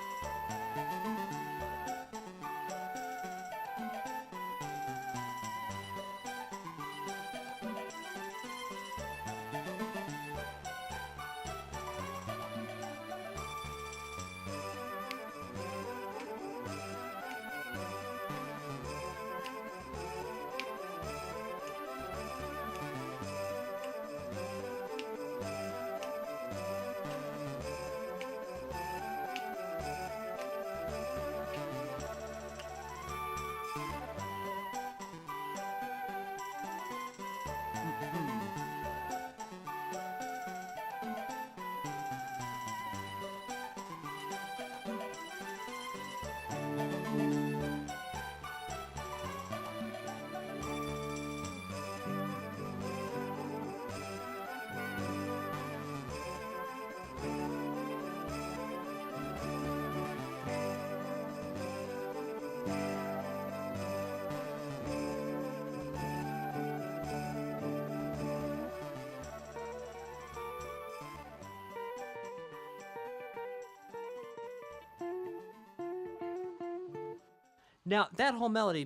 Speaker 1: Now, that whole melody.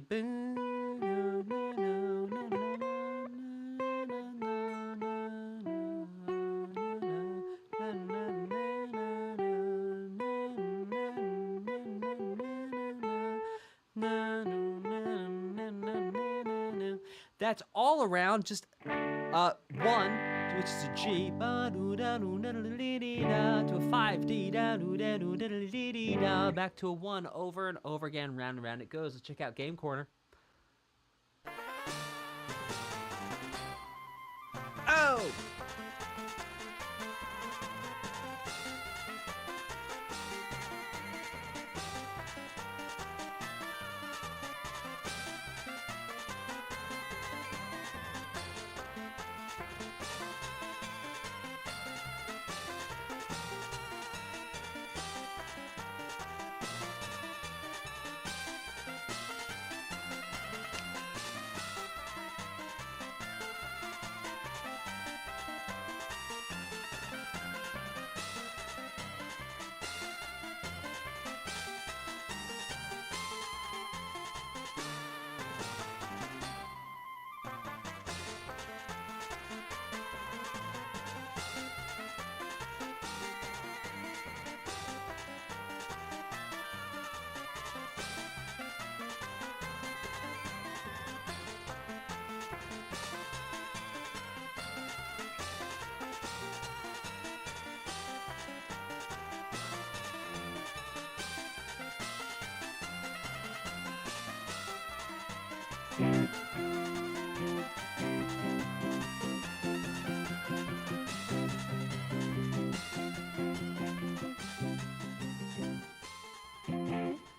Speaker 1: That's all around just one, which is a G, to a 5D, back to a 1 over and over again, round and round it goes. Let's check out Game Corner. Oh!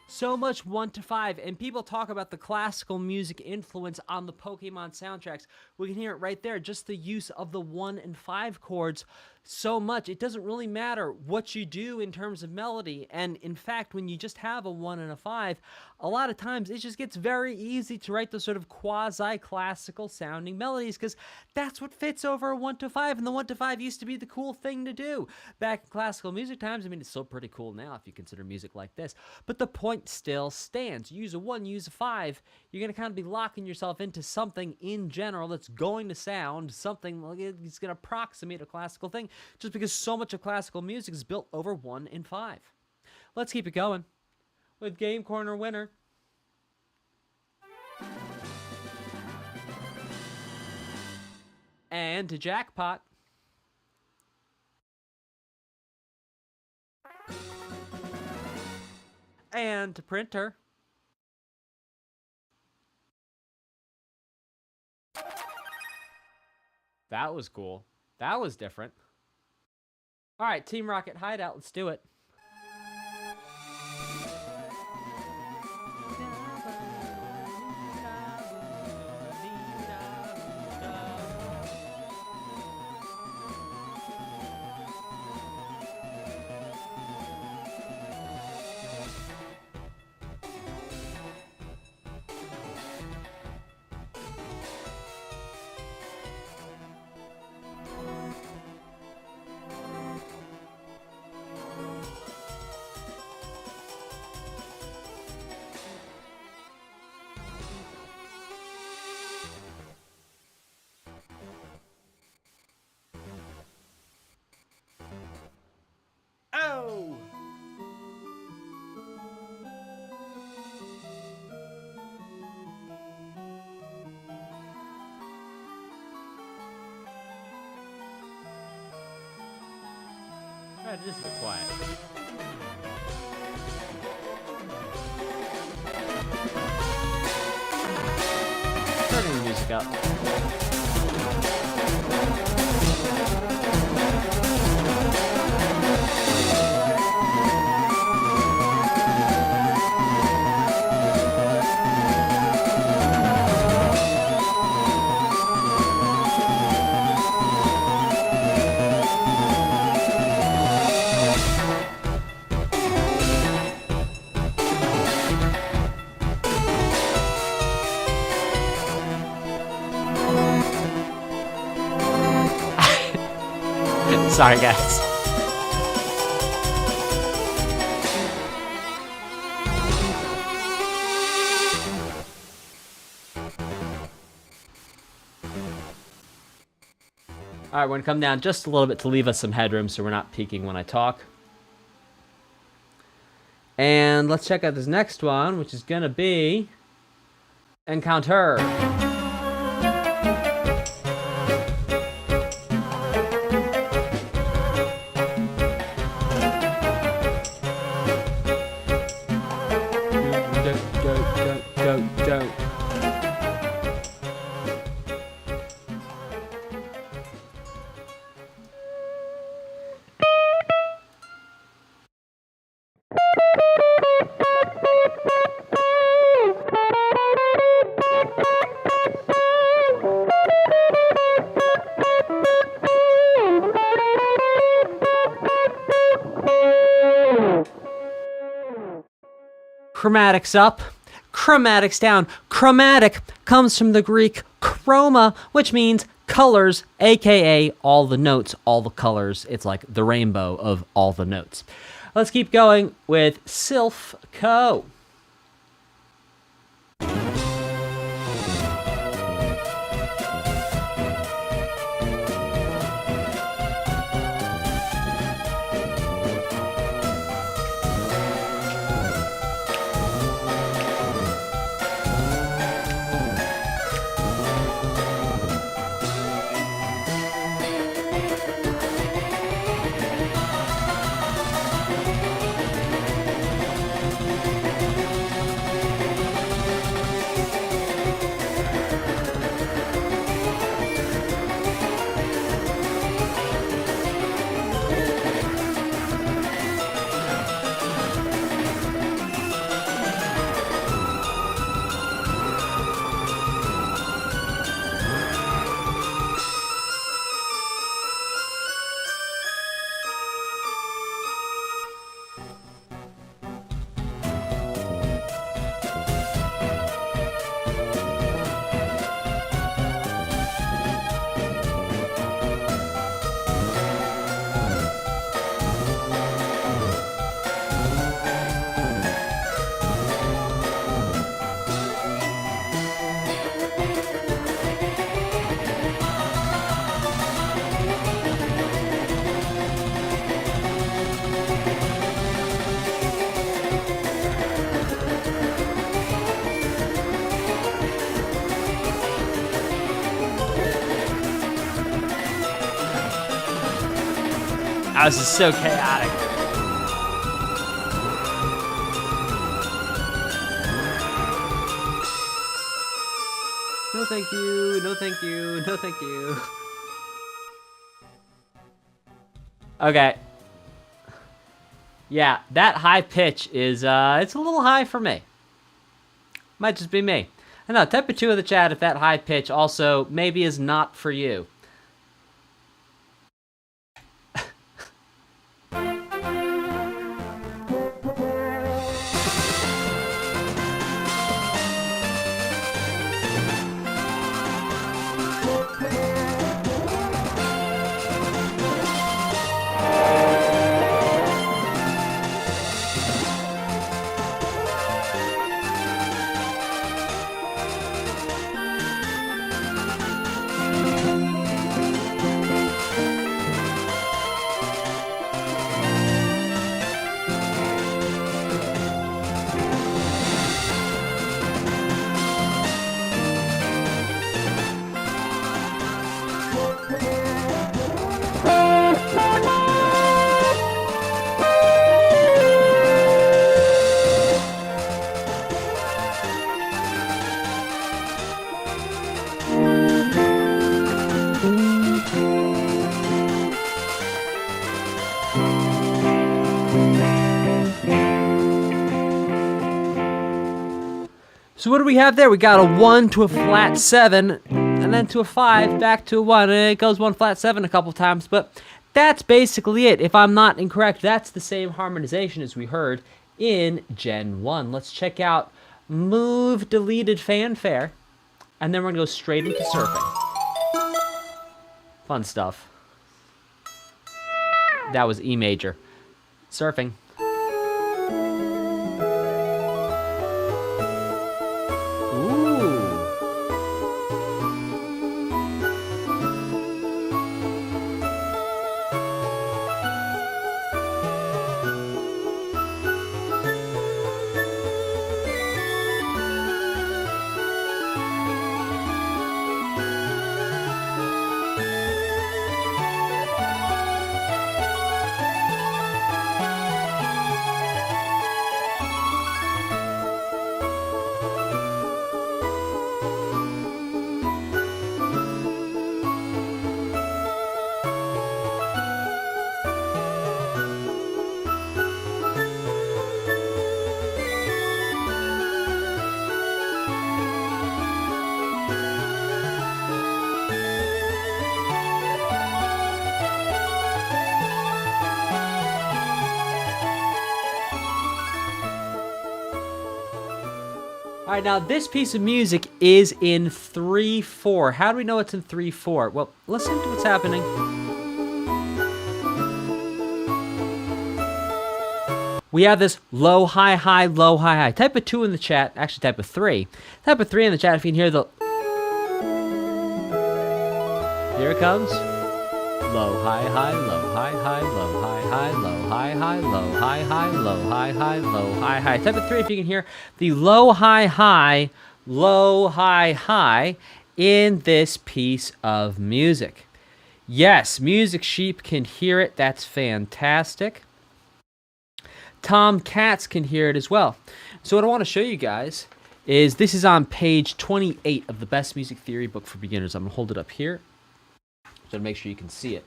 Speaker 1: So much 1 to 5, and people talk about the classical music influence on the Pokemon soundtracks. We can hear it right there, just the use of the 1 and 5 chords so much. It doesn't really matter what you do in terms of melody, and in fact, when you just have a 1 and a 5, a lot of times it just gets very easy to write those sort of quasi-classical sounding melodies, because that's what fits over a 1 to 5, and the 1 to 5 used to be the cool thing to do back in classical music times. I mean, it's still pretty cool now if you consider music like this, but the point still stands. Use a 1, use a 5, you're going to kind of be locking yourself into something in general that's going to sound something like it's going to approximate a classical thing, just because so much of classical music is built over 1 and 5. Let's keep it going with Game Corner winner. And to Jackpot. And to Printer. That was cool. That was different. All right, Team Rocket Hideout, let's do it. Oh! Alright, it is a bit quiet. Turning the music up. Sorry, guys. All right, we're gonna come down just a little bit to leave us some headroom so we're not peeking when I talk. And let's check out this next one, which is gonna be Encounter. Go. Chromatics up, chromatics down. Chromatic comes from the Greek chroma, which means colors, aka all the notes, all the colors. It's like the rainbow of all the notes. Let's keep going with Silph Co. Oh, this is so chaotic. No thank you, no thank you, no thank you. Okay. Yeah, that high pitch is, it's a little high for me. Might just be me. I know, type a 2 in the chat if that high pitch also maybe is not for you. So what do we have there? We got a 1 to a flat 7, and then to a 5, back to a 1, and it goes 1 flat 7 a couple times, but that's basically it. If I'm not incorrect, that's the same harmonization as we heard in Gen 1. Let's check out Move Deleted Fanfare, and then we're going to go straight into surfing. Fun stuff. That was E major. Surfing. All right, now this piece of music is in 3/4. How do we know it's in 3/4? Well, listen to what's happening. We have this low, high, high, low, high, high. Type a 2 in the chat. Actually, type a 3. Type a 3 in the chat if you can hear the... Here it comes. Low, high, high, low, high, high, low, high, high, low, high, high, low, high, high, low, high, high, low, high, high. Type a 3 if you can hear the low, high, high, low, high, high in this piece of music. Yes, Music Sheep can hear it. That's fantastic. Tom Katz can hear it as well. So what I want to show you guys is this is on page 28 of the Best Music Theory book for beginners. I'm going to hold it up here so to make sure you can see it.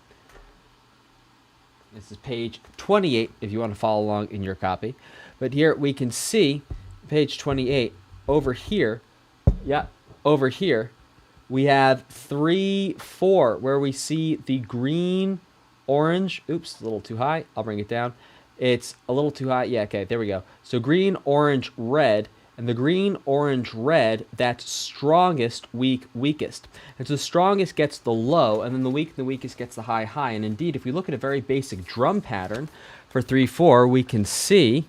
Speaker 1: This is page 28 if you want to follow along in your copy. But here we can see page 28 over here. Yeah, over here we have 3/4 where we see the green, orange. Oops, a little too high. I'll bring it down. It's a little too high. Yeah, okay, there we go. So green, orange, red, and the green, orange, red, that's strongest, weak, weakest. And so the strongest gets the low, and then the weak and the weakest gets the high, high. And indeed, if we look at a very basic drum pattern for 3/4, we can see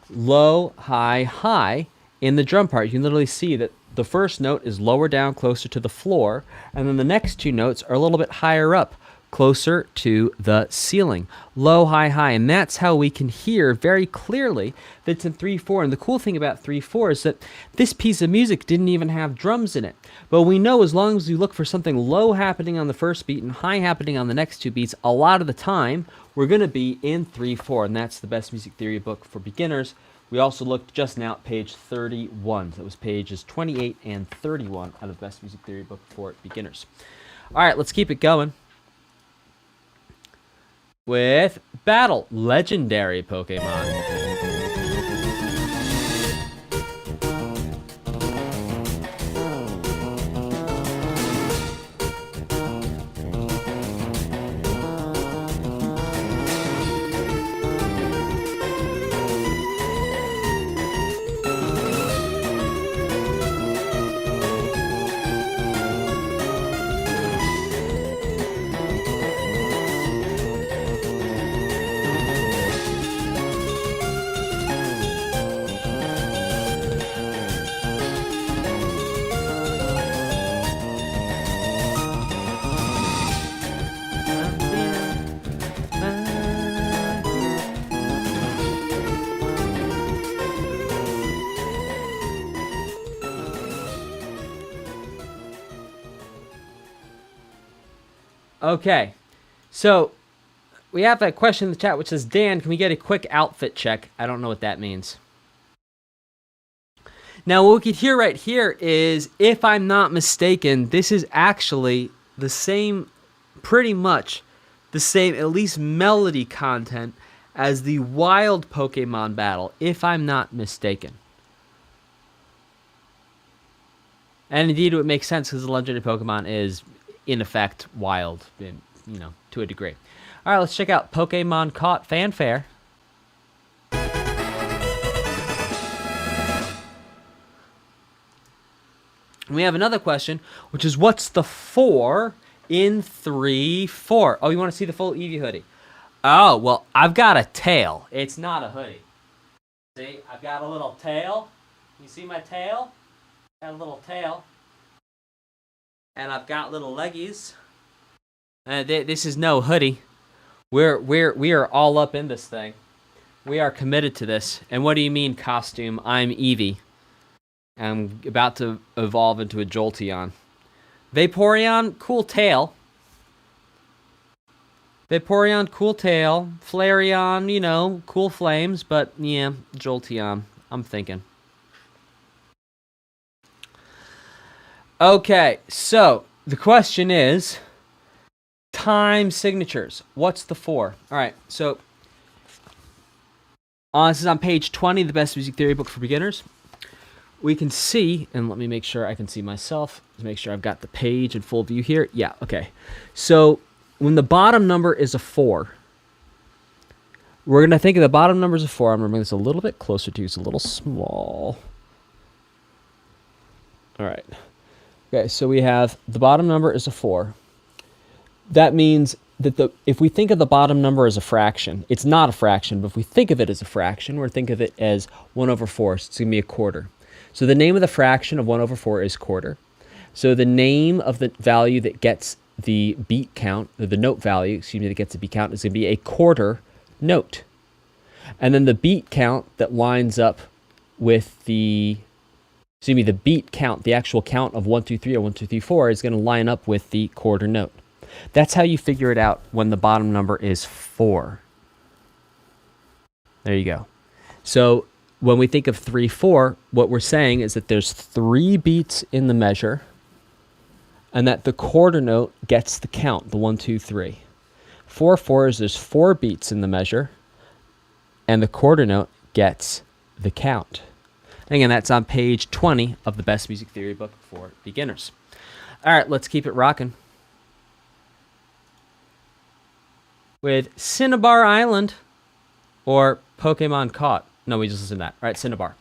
Speaker 1: low, high, high in the drum part. You can literally see that the first note is lower down, closer to the floor, and then the next two notes are a little bit higher up, closer to the ceiling. Low, high, high. And that's how we can hear very clearly that it's in 3/4. And the cool thing about 3/4 is that this piece of music didn't even have drums in it. But we know as long as we look for something low happening on the first beat and high happening on the next two beats, a lot of the time we're going to be in 3/4. And that's the Best Music Theory book for beginners. We also looked just now at page 31. So that was pages 28 and 31 out of the Best Music Theory book for beginners. All right, let's keep it going with Battle Legendary Pokemon. Okay, so we have a question in the chat which says, Dan, can we get a quick outfit check? I don't know what that means. Now, what we could hear right here is, if I'm not mistaken, this is actually the same, pretty much the same, at least melody content, as the wild Pokemon battle, if I'm not mistaken. And indeed, it would make sense because the legendary Pokemon is, in effect, wild, you know, to a degree. All right, let's check out Pokemon Caught Fanfare. And we have another question, which is, what's the 4 in 3/4? Oh, you want to see the full Eevee hoodie? Oh, well, I've got a tail. It's not a hoodie. See, I've got a little tail. You see my tail? Got a little tail. And I've got little leggies. This is no hoodie. We are all up in this thing. We are committed to this. And what do you mean, costume? I'm Eevee. I'm about to evolve into a Jolteon. Vaporeon, cool tail. Vaporeon, cool tail. Flareon, you know, cool flames. But, yeah, Jolteon. I'm thinking. Okay, so the question is time signatures. What's the 4? All right, so this is on page 20 of the Best Music Theory book for beginners. We can see, and let me make sure I can see myself to make sure I've got the page in full view here. Yeah, okay. So when the bottom number is a 4, we're going to think of the bottom number as a 4. I'm going to bring this a little bit closer to you. It's a little small. All right. Okay, so we have the bottom number is a 4. That means that if we think of the bottom number as a fraction, it's not a fraction, but if we think of it as a fraction, we're think of it as 1 over 4, so it's going to be a quarter. So the name of the fraction of 1 over 4 is quarter. So the name of the value that gets the beat count, or the note value, excuse me, that gets the beat count is going to be a quarter note. And then the beat count that lines up with the beat count, the actual count of 1, 2, 3 or 1, 2, 3, 4 is going to line up with the quarter note. That's how you figure it out when the bottom number is 4. There you go. So when we think of 3, 4, what we're saying is that there's 3 beats in the measure and that the quarter note gets the count, the 1, 2, 3. 4, 4 is there's 4 beats in the measure and the quarter note gets the count. And again, that's on page 20 of the Best Music Theory book for beginners. All right, let's keep it rocking with Cinnabar Island or Pokemon Caught. No, we just listened to that. All right, Cinnabar.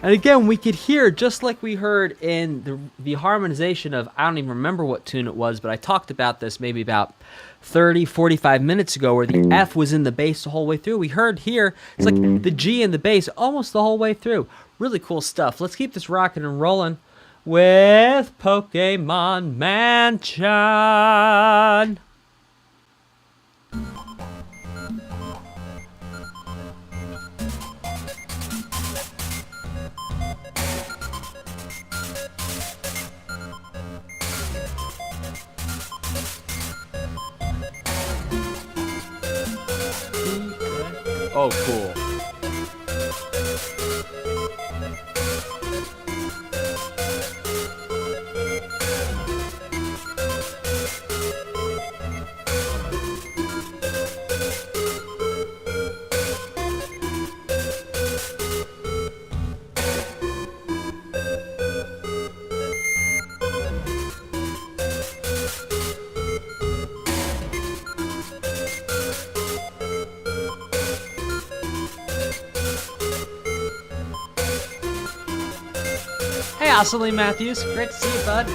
Speaker 1: And again, we could hear, just like we heard in the harmonization of, I don't even remember what tune it was, but I talked about this maybe about 30, 45 minutes ago, where the F was in the bass the whole way through. We heard here, it's like the G in the bass almost the whole way through. Really cool stuff. Let's keep this rocking and rolling with Pokemon Mansion. Oh, cool. Hey, Osceola Matthews. Great to see you, bud.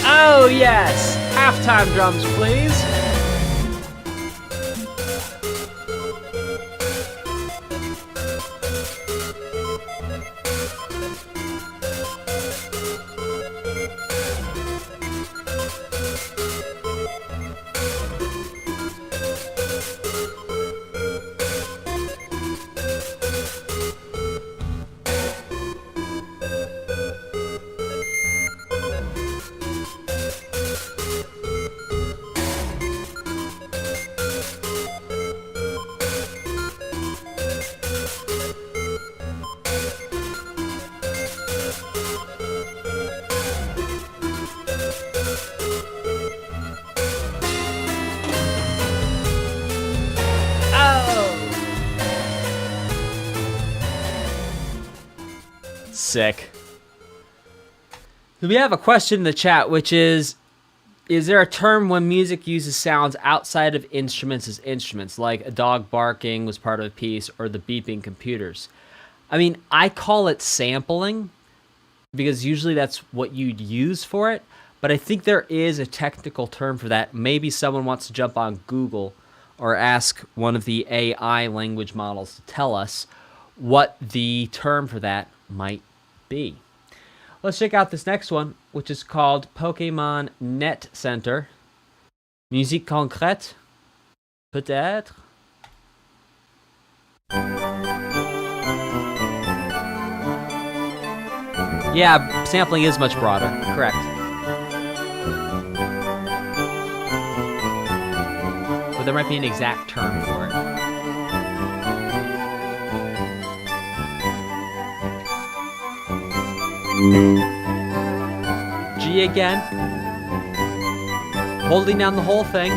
Speaker 1: Oh, yes. Halftime drums, please. Sick. We have a question in the chat, which is, Is there a term when music uses sounds outside of instruments as instruments, like a dog barking was part of a piece or the beeping computers? I mean, I call it sampling because usually that's what you'd use for it, but I think there is a technical term for that. Maybe someone wants to jump on Google or ask one of the AI language models to tell us what the term for that might be. Let's check out this next one, which is called Pokémon Net Center. Musique concrète? Peut-être? Yeah, sampling is much broader. Correct. But there might be an exact term for it. G again. Holding down the whole thing.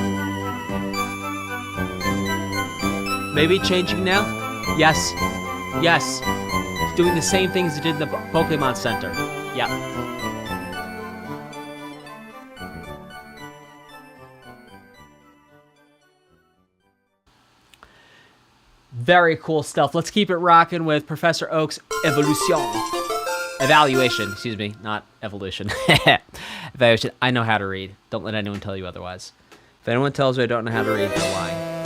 Speaker 1: Maybe changing now? Yes. Yes. Doing the same things it did in the Pokemon Center. Yep. Very cool stuff. Let's keep it rocking with Professor Oak's Evaluation, excuse me, not evolution. Evaluation. I know how to read. Don't let anyone tell you otherwise. If anyone tells you I don't know how to read, they're lying.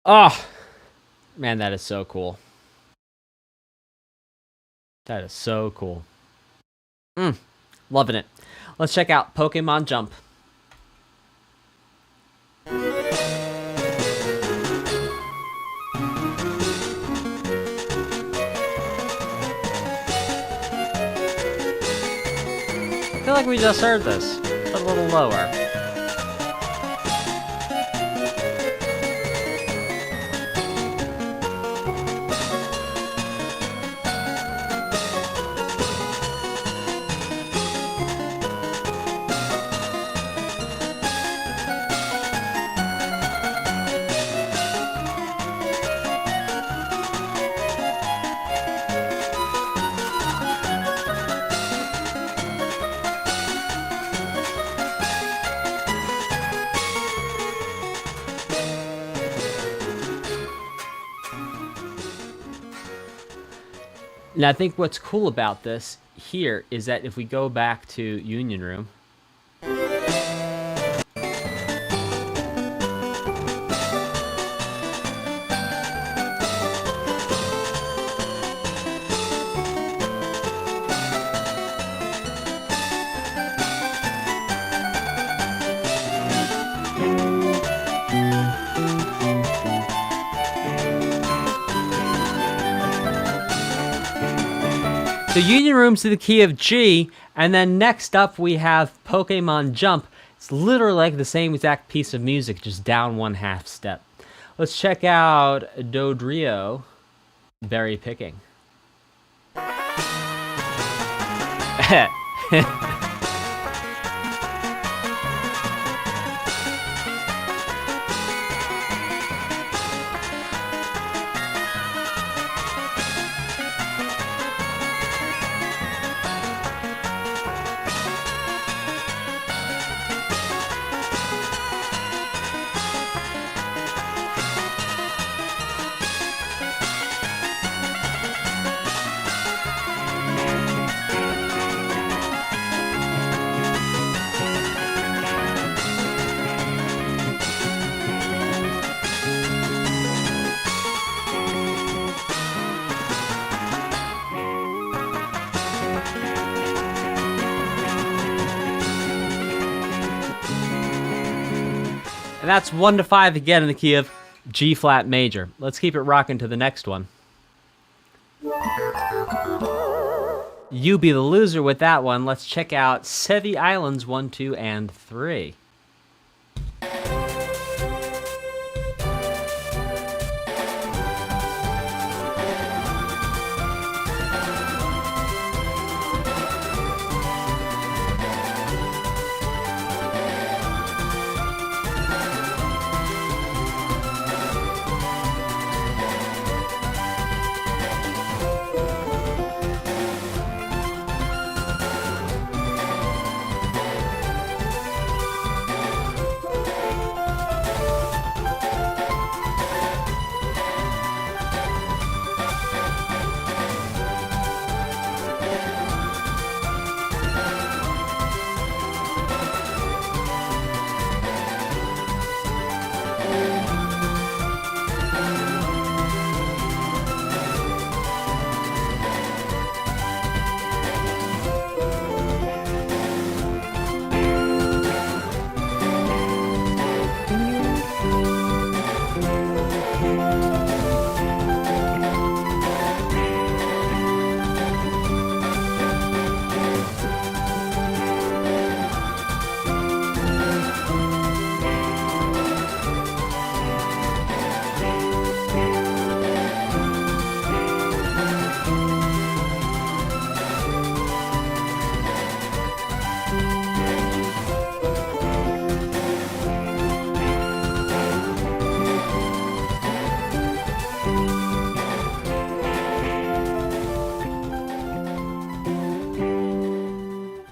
Speaker 1: Oh, man, that is so cool. That is so cool. Loving it. Let's check out Pokemon Jump. I feel like we just heard this, but a little lower. Now, I think what's cool about this here is that if we go back to Union Room, so Union Room's to the key of G, and then next up we have Pokemon Jump. It's literally like the same exact piece of music, just down one half step. Let's check out Dodrio, Berry Picking. And that's 1 to 5 again in the key of G flat major. Let's keep it rocking to the next one. You be the loser with that one. Let's check out Sevii Islands 1, 2, and 3.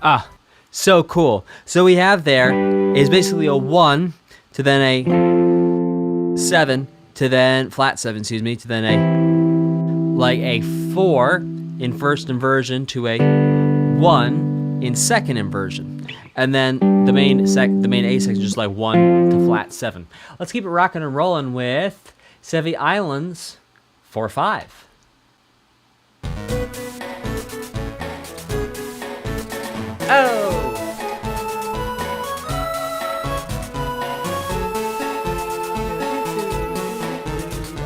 Speaker 1: Ah, so cool. So we have there is basically a 1 to then a 7 to then flat 7, excuse me, to then a like a 4 in first inversion to a 1 in second inversion. And then the main A section is just like 1 to flat 7. Let's keep it rocking and rolling with Sevii Islands 4, 5. Oh!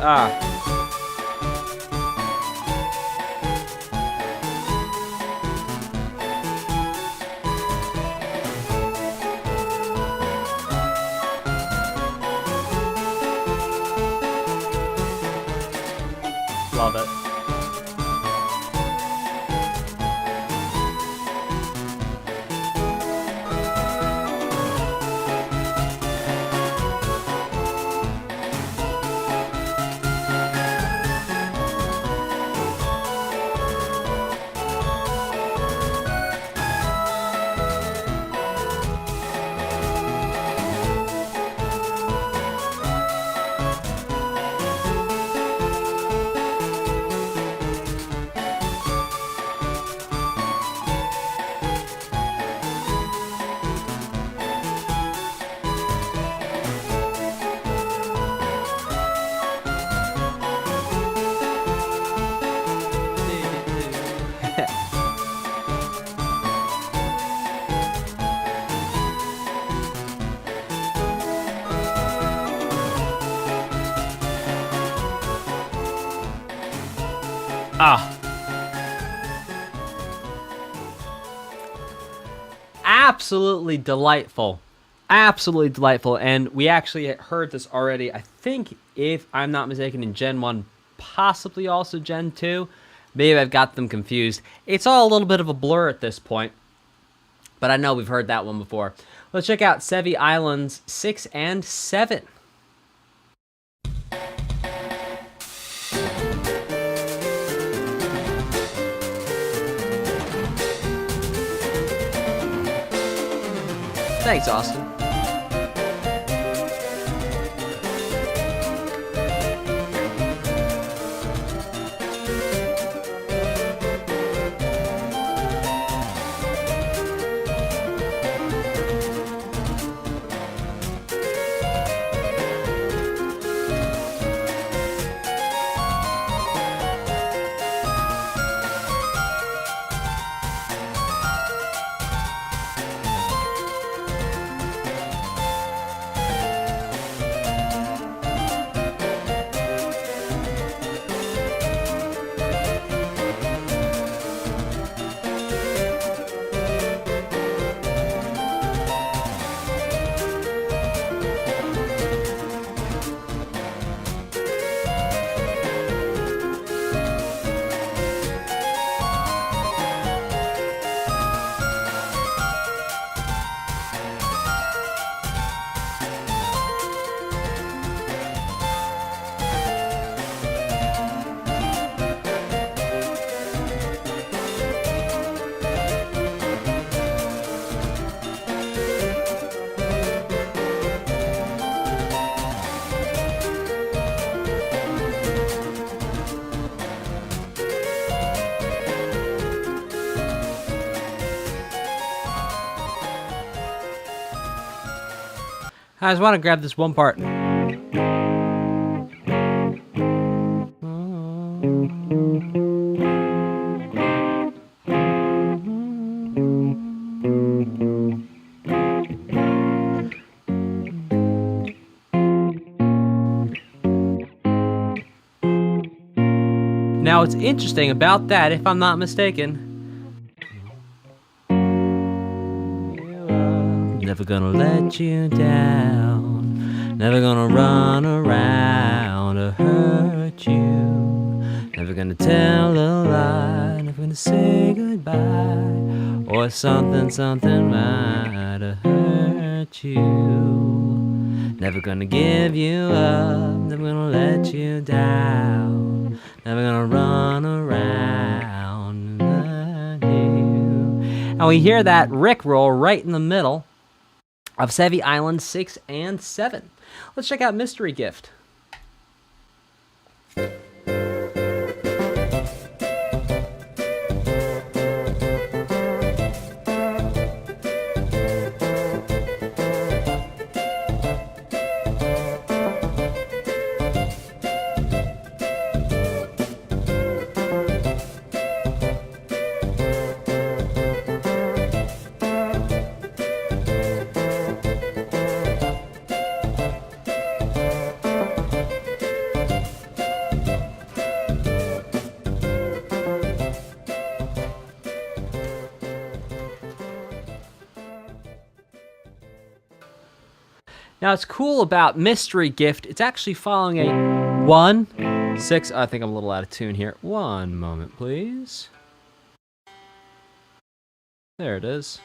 Speaker 1: Ah. Love it. Ah. Absolutely delightful. Absolutely delightful. And we actually heard this already, I think, if I'm not mistaken, in Gen 1, possibly also Gen 2. Maybe I've got them confused. It's all a little bit of a blur at this point, but I know we've heard that one before. Let's check out Sevii Islands 6 and 7. Thanks, Austin. I just want to grab this one part. Now, what's interesting about that, if I'm not mistaken, never gonna let you down, never gonna run around or hurt you, never gonna tell a lie, never gonna say goodbye, or something might have hurt you, never gonna give you up, never gonna let you down, never gonna run around you. And we hear that Rickroll right in the middle of Sevii Islands 6 and 7. Let's check out Mystery Gift. Now, what's cool about Mystery Gift, it's actually following a 1, 6. I think I'm a little out of tune here. One moment, please. There it is.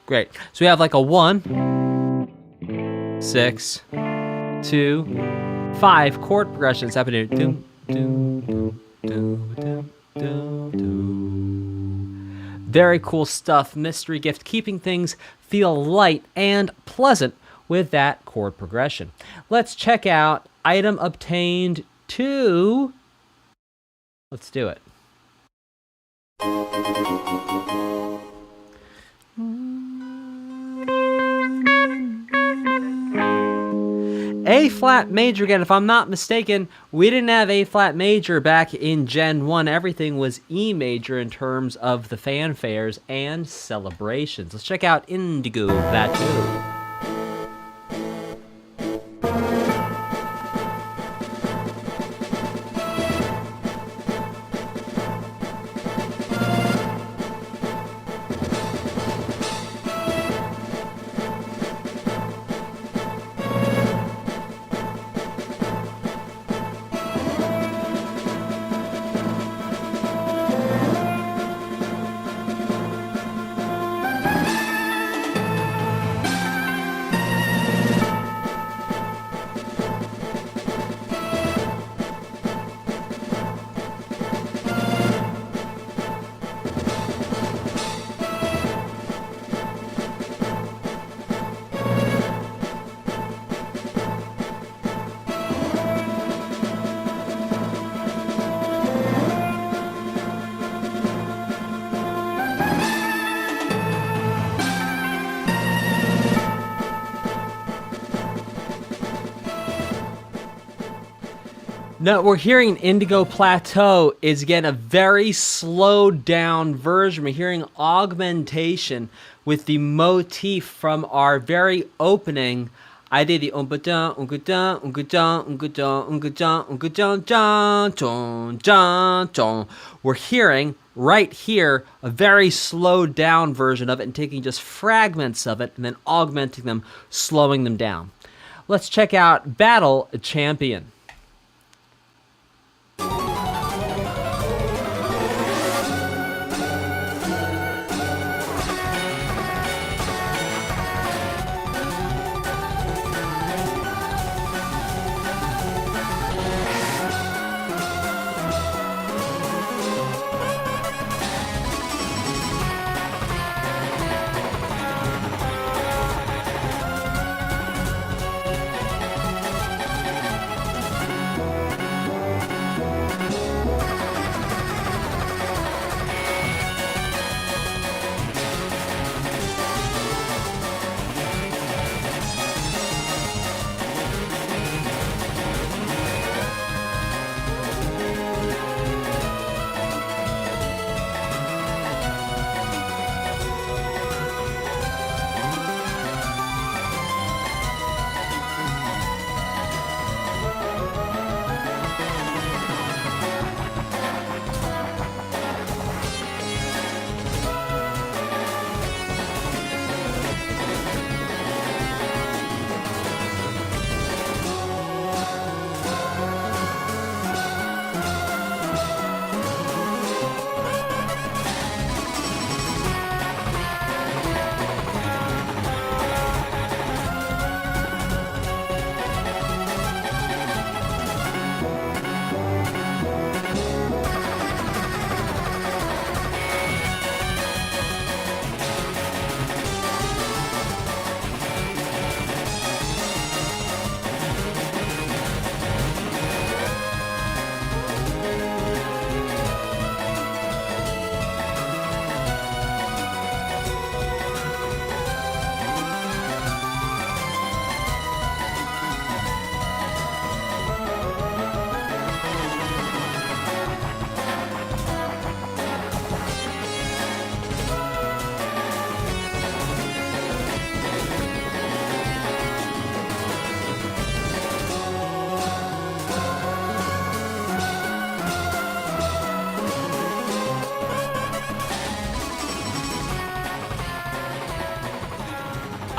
Speaker 1: Great. So we have like a 1, 6, 2, 5 chord progressions happening. Doom, doom, doom, doom, doom. Very cool stuff. Mystery Gift, keeping things feel light and pleasant with that chord progression. Let's check out item obtained 2. Let's do it. A flat major again. If I'm not mistaken, we didn't have A flat major back in Gen 1. Everything was E major in terms of the fanfares and celebrations. Let's check out Indigo Plateau. Now, we're hearing Indigo Plateau is, again, a very slowed down version. We're hearing augmentation with the motif from our very opening. I did the We're hearing right here a very slowed down version of it and taking just fragments of it and then augmenting them, slowing them down. Let's check out Battle Champion.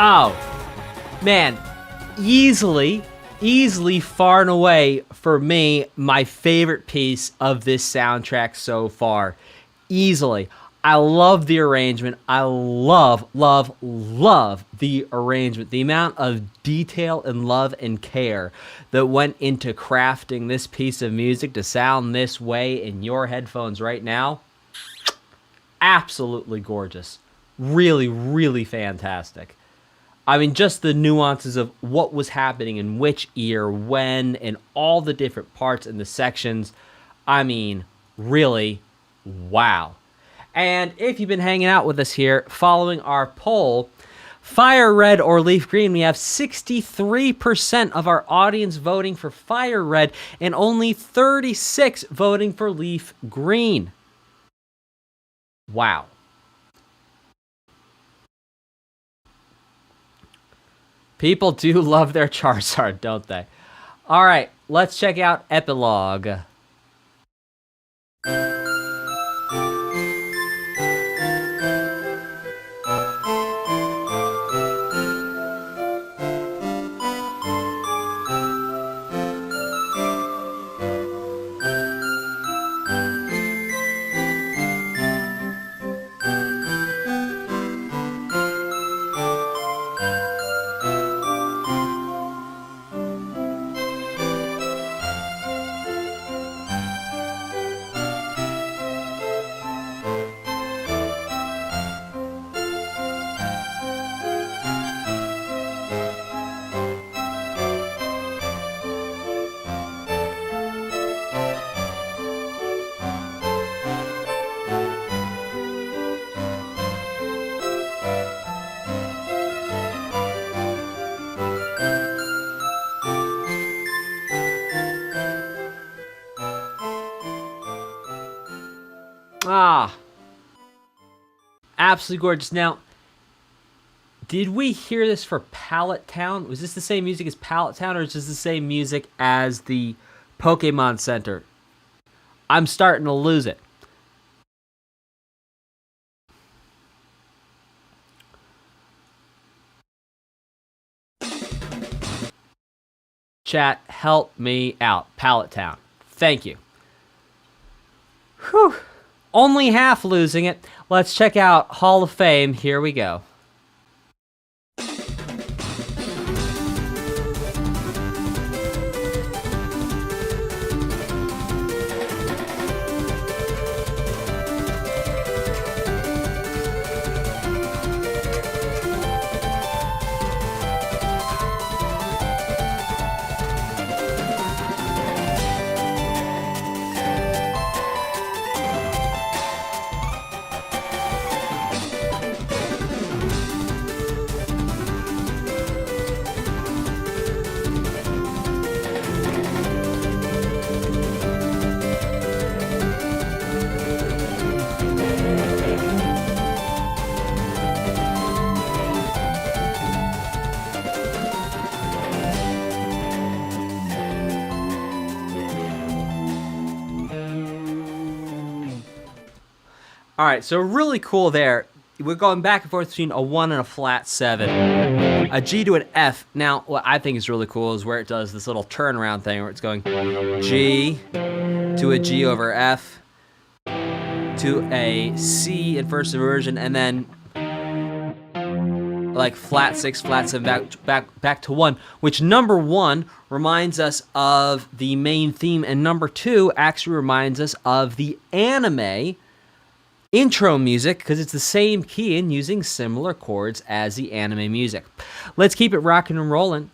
Speaker 1: Oh, man, easily far and away for me, my favorite piece of this soundtrack so far. Easily. I love the arrangement. I love the arrangement. The amount of detail and love and care that went into crafting this piece of music to sound this way in your headphones right now. Absolutely gorgeous. Really fantastic. I mean, just the nuances of what was happening in which ear, when, and all the different parts and the sections. I mean, really, wow. And if you've been hanging out with us here, following our poll, FireRed or Leaf Green, we have 63% of our audience voting for FireRed and only 36% voting for Leaf Green. Wow. People do love their Charizard, don't they? All right, let's check out Epilogue. Ah, absolutely gorgeous. Now, did we hear this for Pallet Town? Was this the same music as Pallet Town, or is this the same music as the Pokemon Center? I'm starting to lose it. Chat, help me out. Pallet Town. Thank you. Whew. Only half losing it. Let's check out Hall of Fame. Here we go. All right, so really cool there. We're going back and forth between a 1 and a flat 7. A G to an F. Now, what I think is really cool is where it does this little turnaround thing where it's going G to a G over F to a C in first inversion, and then like flat 6, flat 7, back to 1, which number 1 reminds us of the main theme, and number 2 actually reminds us of the anime intro music, because it's the same key and using similar chords as the anime music. Let's keep it rocking and rolling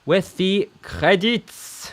Speaker 1: with the credits.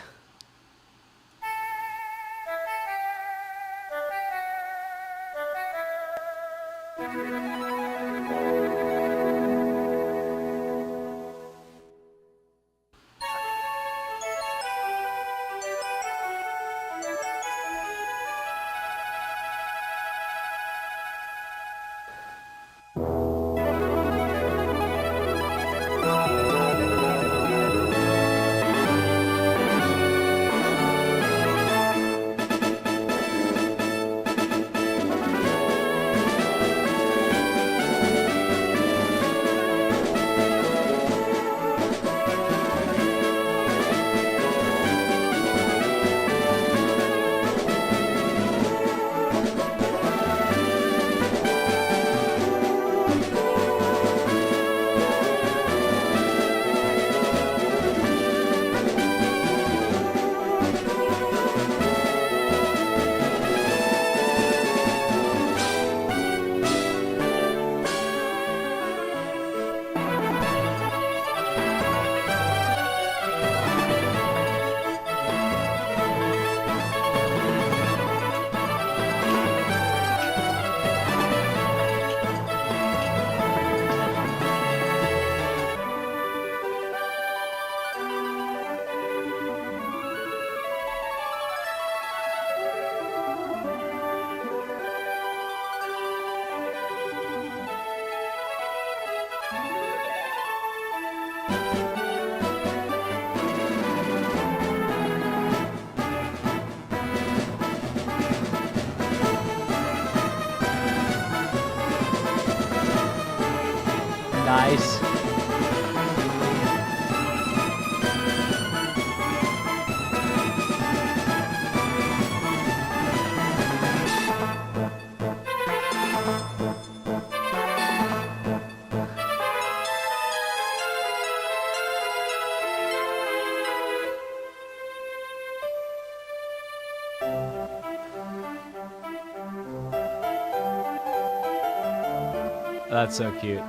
Speaker 1: That's so cute.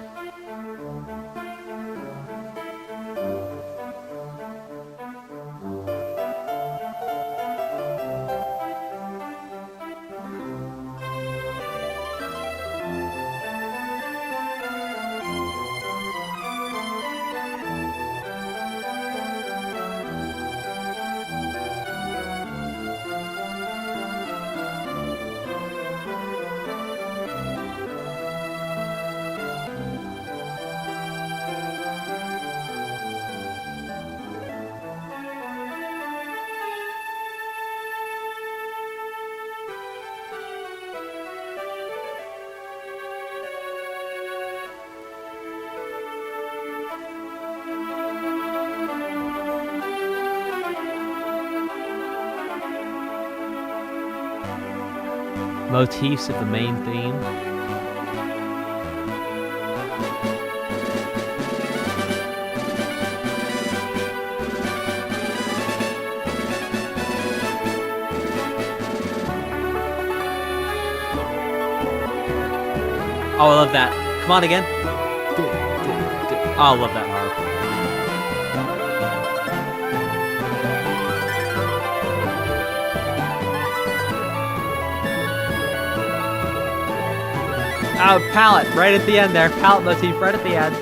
Speaker 1: Motifs of the main theme. Oh, I love that. Come on again. Oh, I love that harp. Oh, palette, right at the end there. Palette motif right at the end.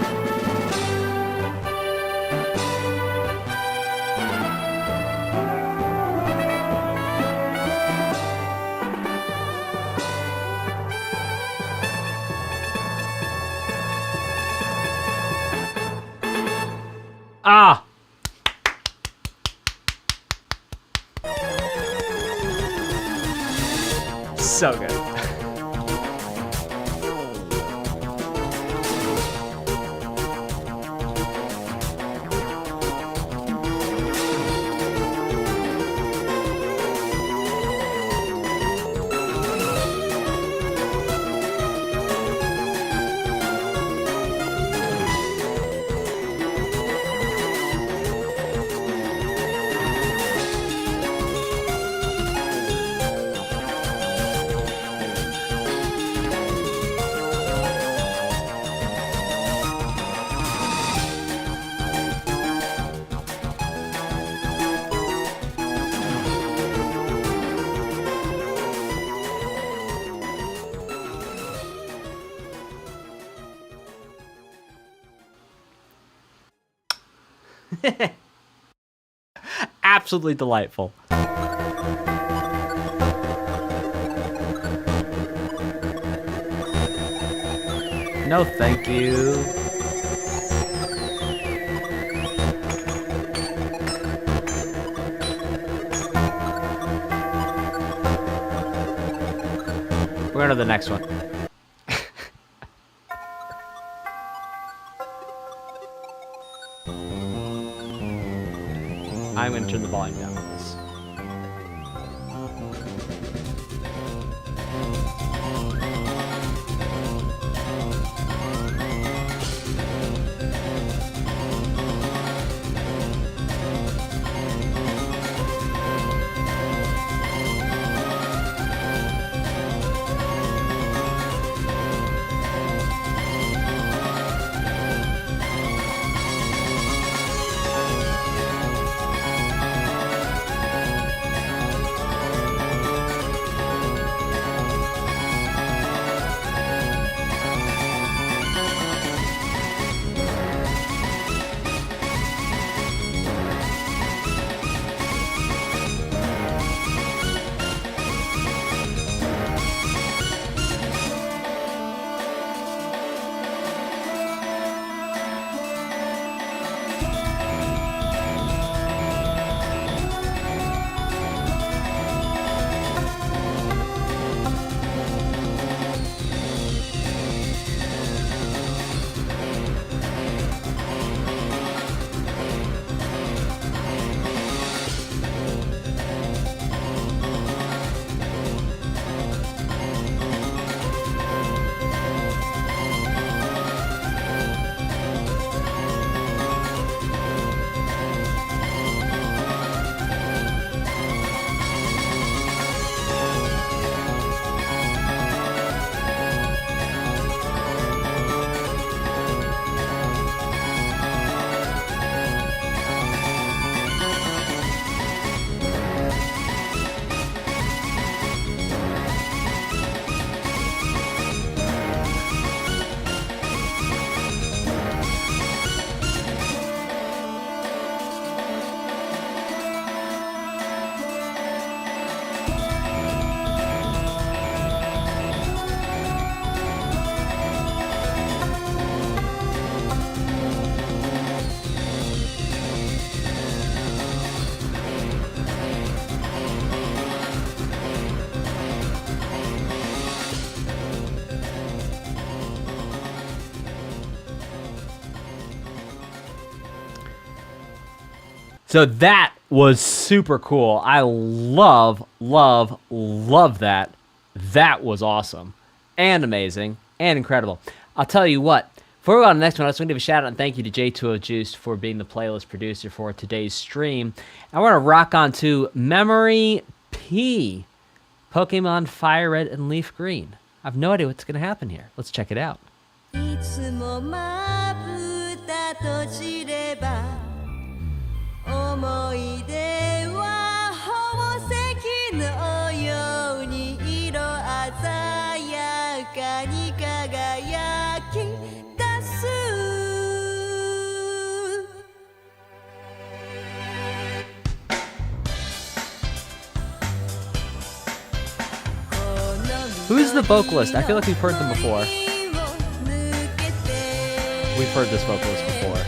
Speaker 1: Ah! So good. Absolutely delightful. No, thank you. We're going to the next one. I'm going to turn the volume down on this. So that was super cool. I love, love, love that. That was awesome and amazing and incredible. I'll tell you what. Before we go on to the next one, I just want to give a shout out and thank you to J2O Juiced for being the playlist producer for today's stream. I want to rock on to Memory P, Pokemon FireRed and Leaf Green. I have no idea what's going to happen here. Let's check it out. Who's the vocalist? I feel like we've heard them before. We've heard this vocalist before.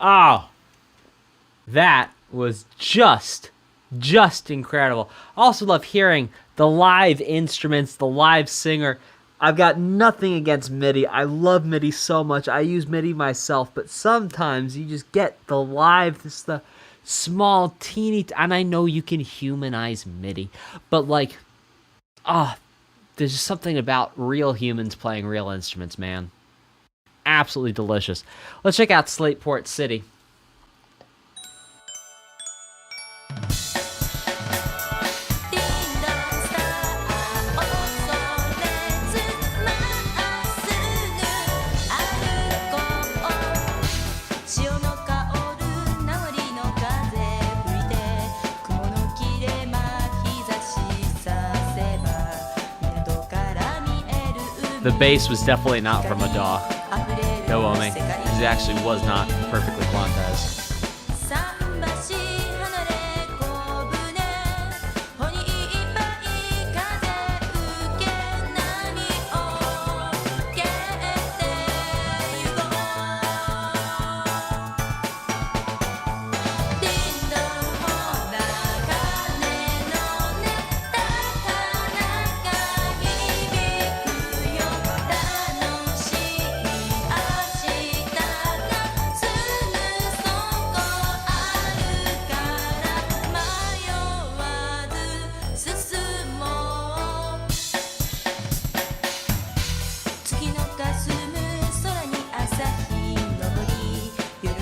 Speaker 1: Oh, that was just incredible. I also love hearing the live instruments, the live singer. I've got nothing against MIDI. I love MIDI so much. I use MIDI myself, but sometimes you just get the live, this the small, teeny, and I know you can humanize MIDI, but like, there's just something about real humans playing real instruments, man. Absolutely delicious. Let's check out SLATEPORT City. The bass was definitely not from a dog. No, Omi. It actually was not perfectly quantized.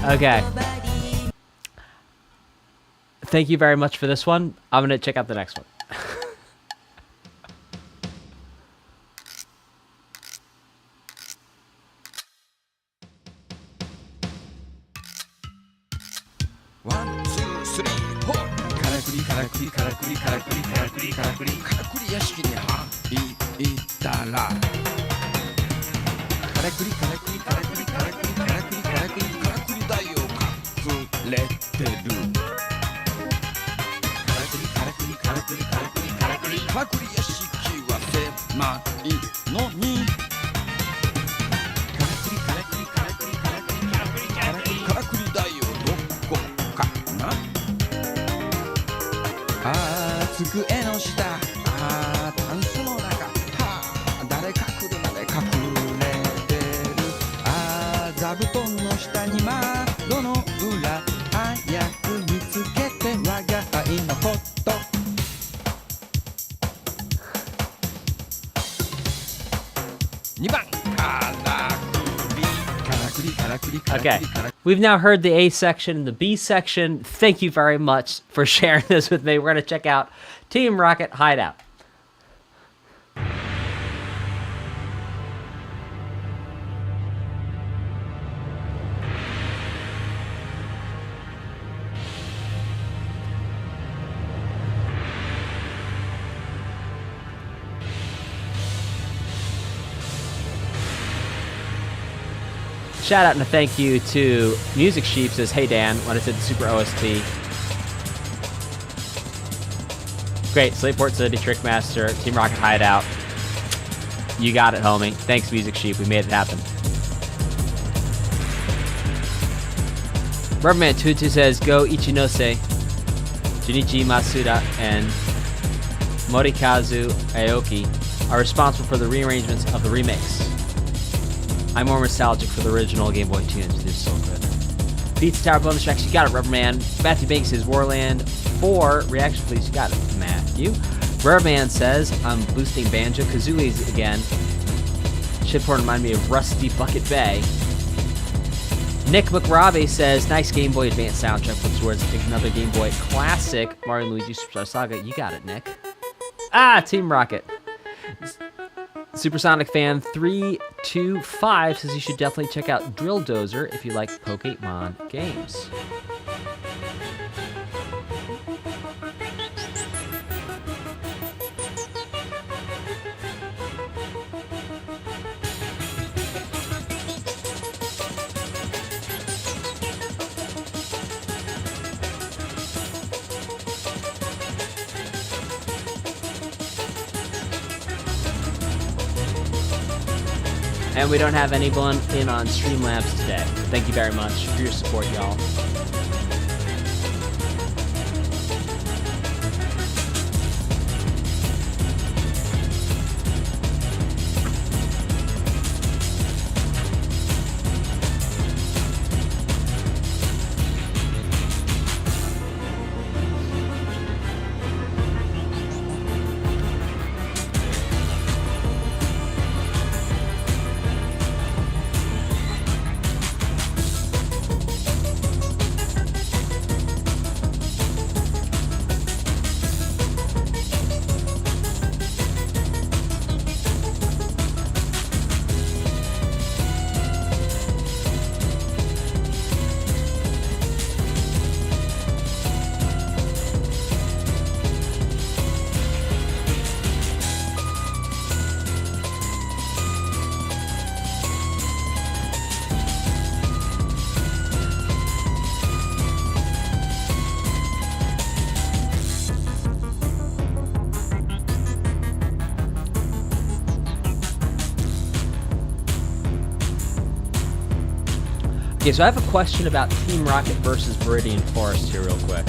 Speaker 1: Okay. Thank you very much for this one. I'm going to check out the next one. Okay, we've now heard the A section and the B section. Thank you very much for sharing this with me. We're going to check out Team Rocket Hideout. Shout out and a thank you to Music Sheep says, "Hey Dan, when I said the Super OST." Great, SLATEPORT City, Trickmaster, Team Rocket Hideout. You got it, homie. Thanks, Music Sheep. We made it happen. Rubberman Tutu says, "Go Ichinose, Junichi Masuda, and Morikazu Aoki are responsible for the rearrangements of the remakes. I'm more nostalgic for the original Game Boy tunes. They're so good." Beats Tower bonus tracks. You got it, Rubberman. Matthew Banks says, "Warland 4 reaction, please." You got it, Matthew. Rubberman says, "I'm boosting Banjo Kazooie's again. Shitporn remind me of Rusty Bucket Bay." Nick McRabe says, "Nice Game Boy Advance soundtrack puts towards another Game Boy classic, Mario and Luigi Superstar Saga." You got it, Nick. Team Rocket. Supersonic Fan 325 says you should definitely check out Drill Dozer if you like Pokemon games. And we don't have anyone in on Streamlabs today. Thank you very much for your support, y'all. Okay, so I have a question about Team Rocket versus Viridian Forest here real quick.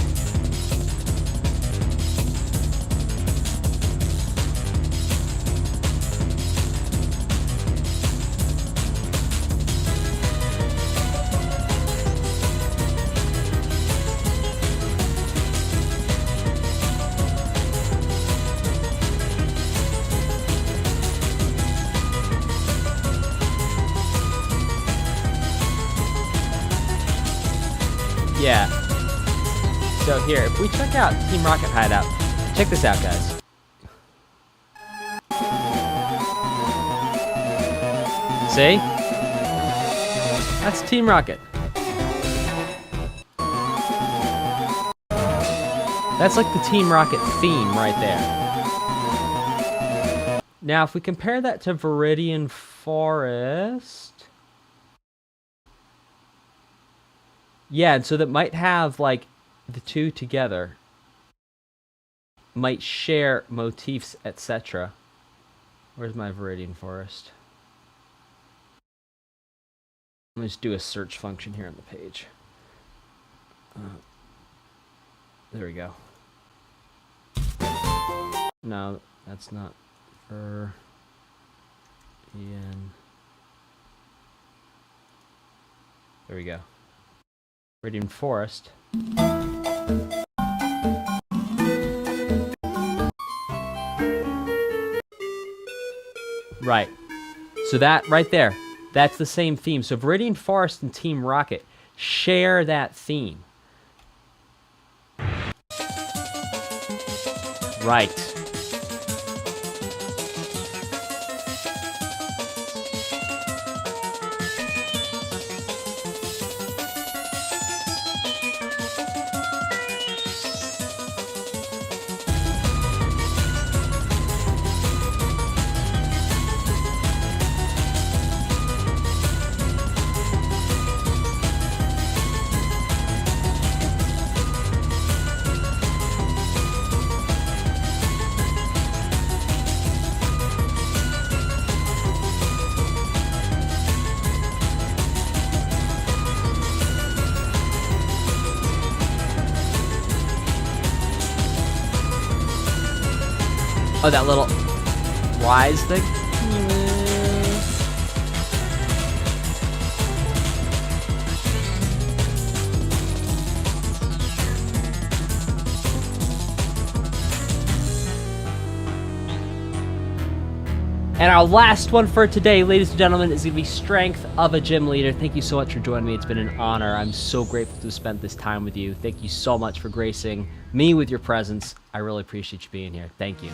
Speaker 1: Yeah. So here, if we check out Team Rocket Hideout, check this out, guys. See? That's Team Rocket. That's like the Team Rocket theme right there. Now, if we compare that to Viridian Forest... Yeah, and so that might have, like, the two together. Might share motifs, etc. Where's my Viridian Forest? Let me just do a search function here on the page. There we go. No, that's not Viridian. There we go. Viridian Forest. Right. So that right there, that's the same theme. So Viridian Forest and Team Rocket share that theme. Right. Oh, that little wise thing? And our last one for today, ladies and gentlemen, is going to be Strength of a Gym Leader. Thank you so much for joining me. It's been an honor. I'm so grateful to have spent this time with you. Thank you so much for gracing me with your presence. I really appreciate you being here. Thank you.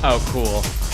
Speaker 2: Oh, cool.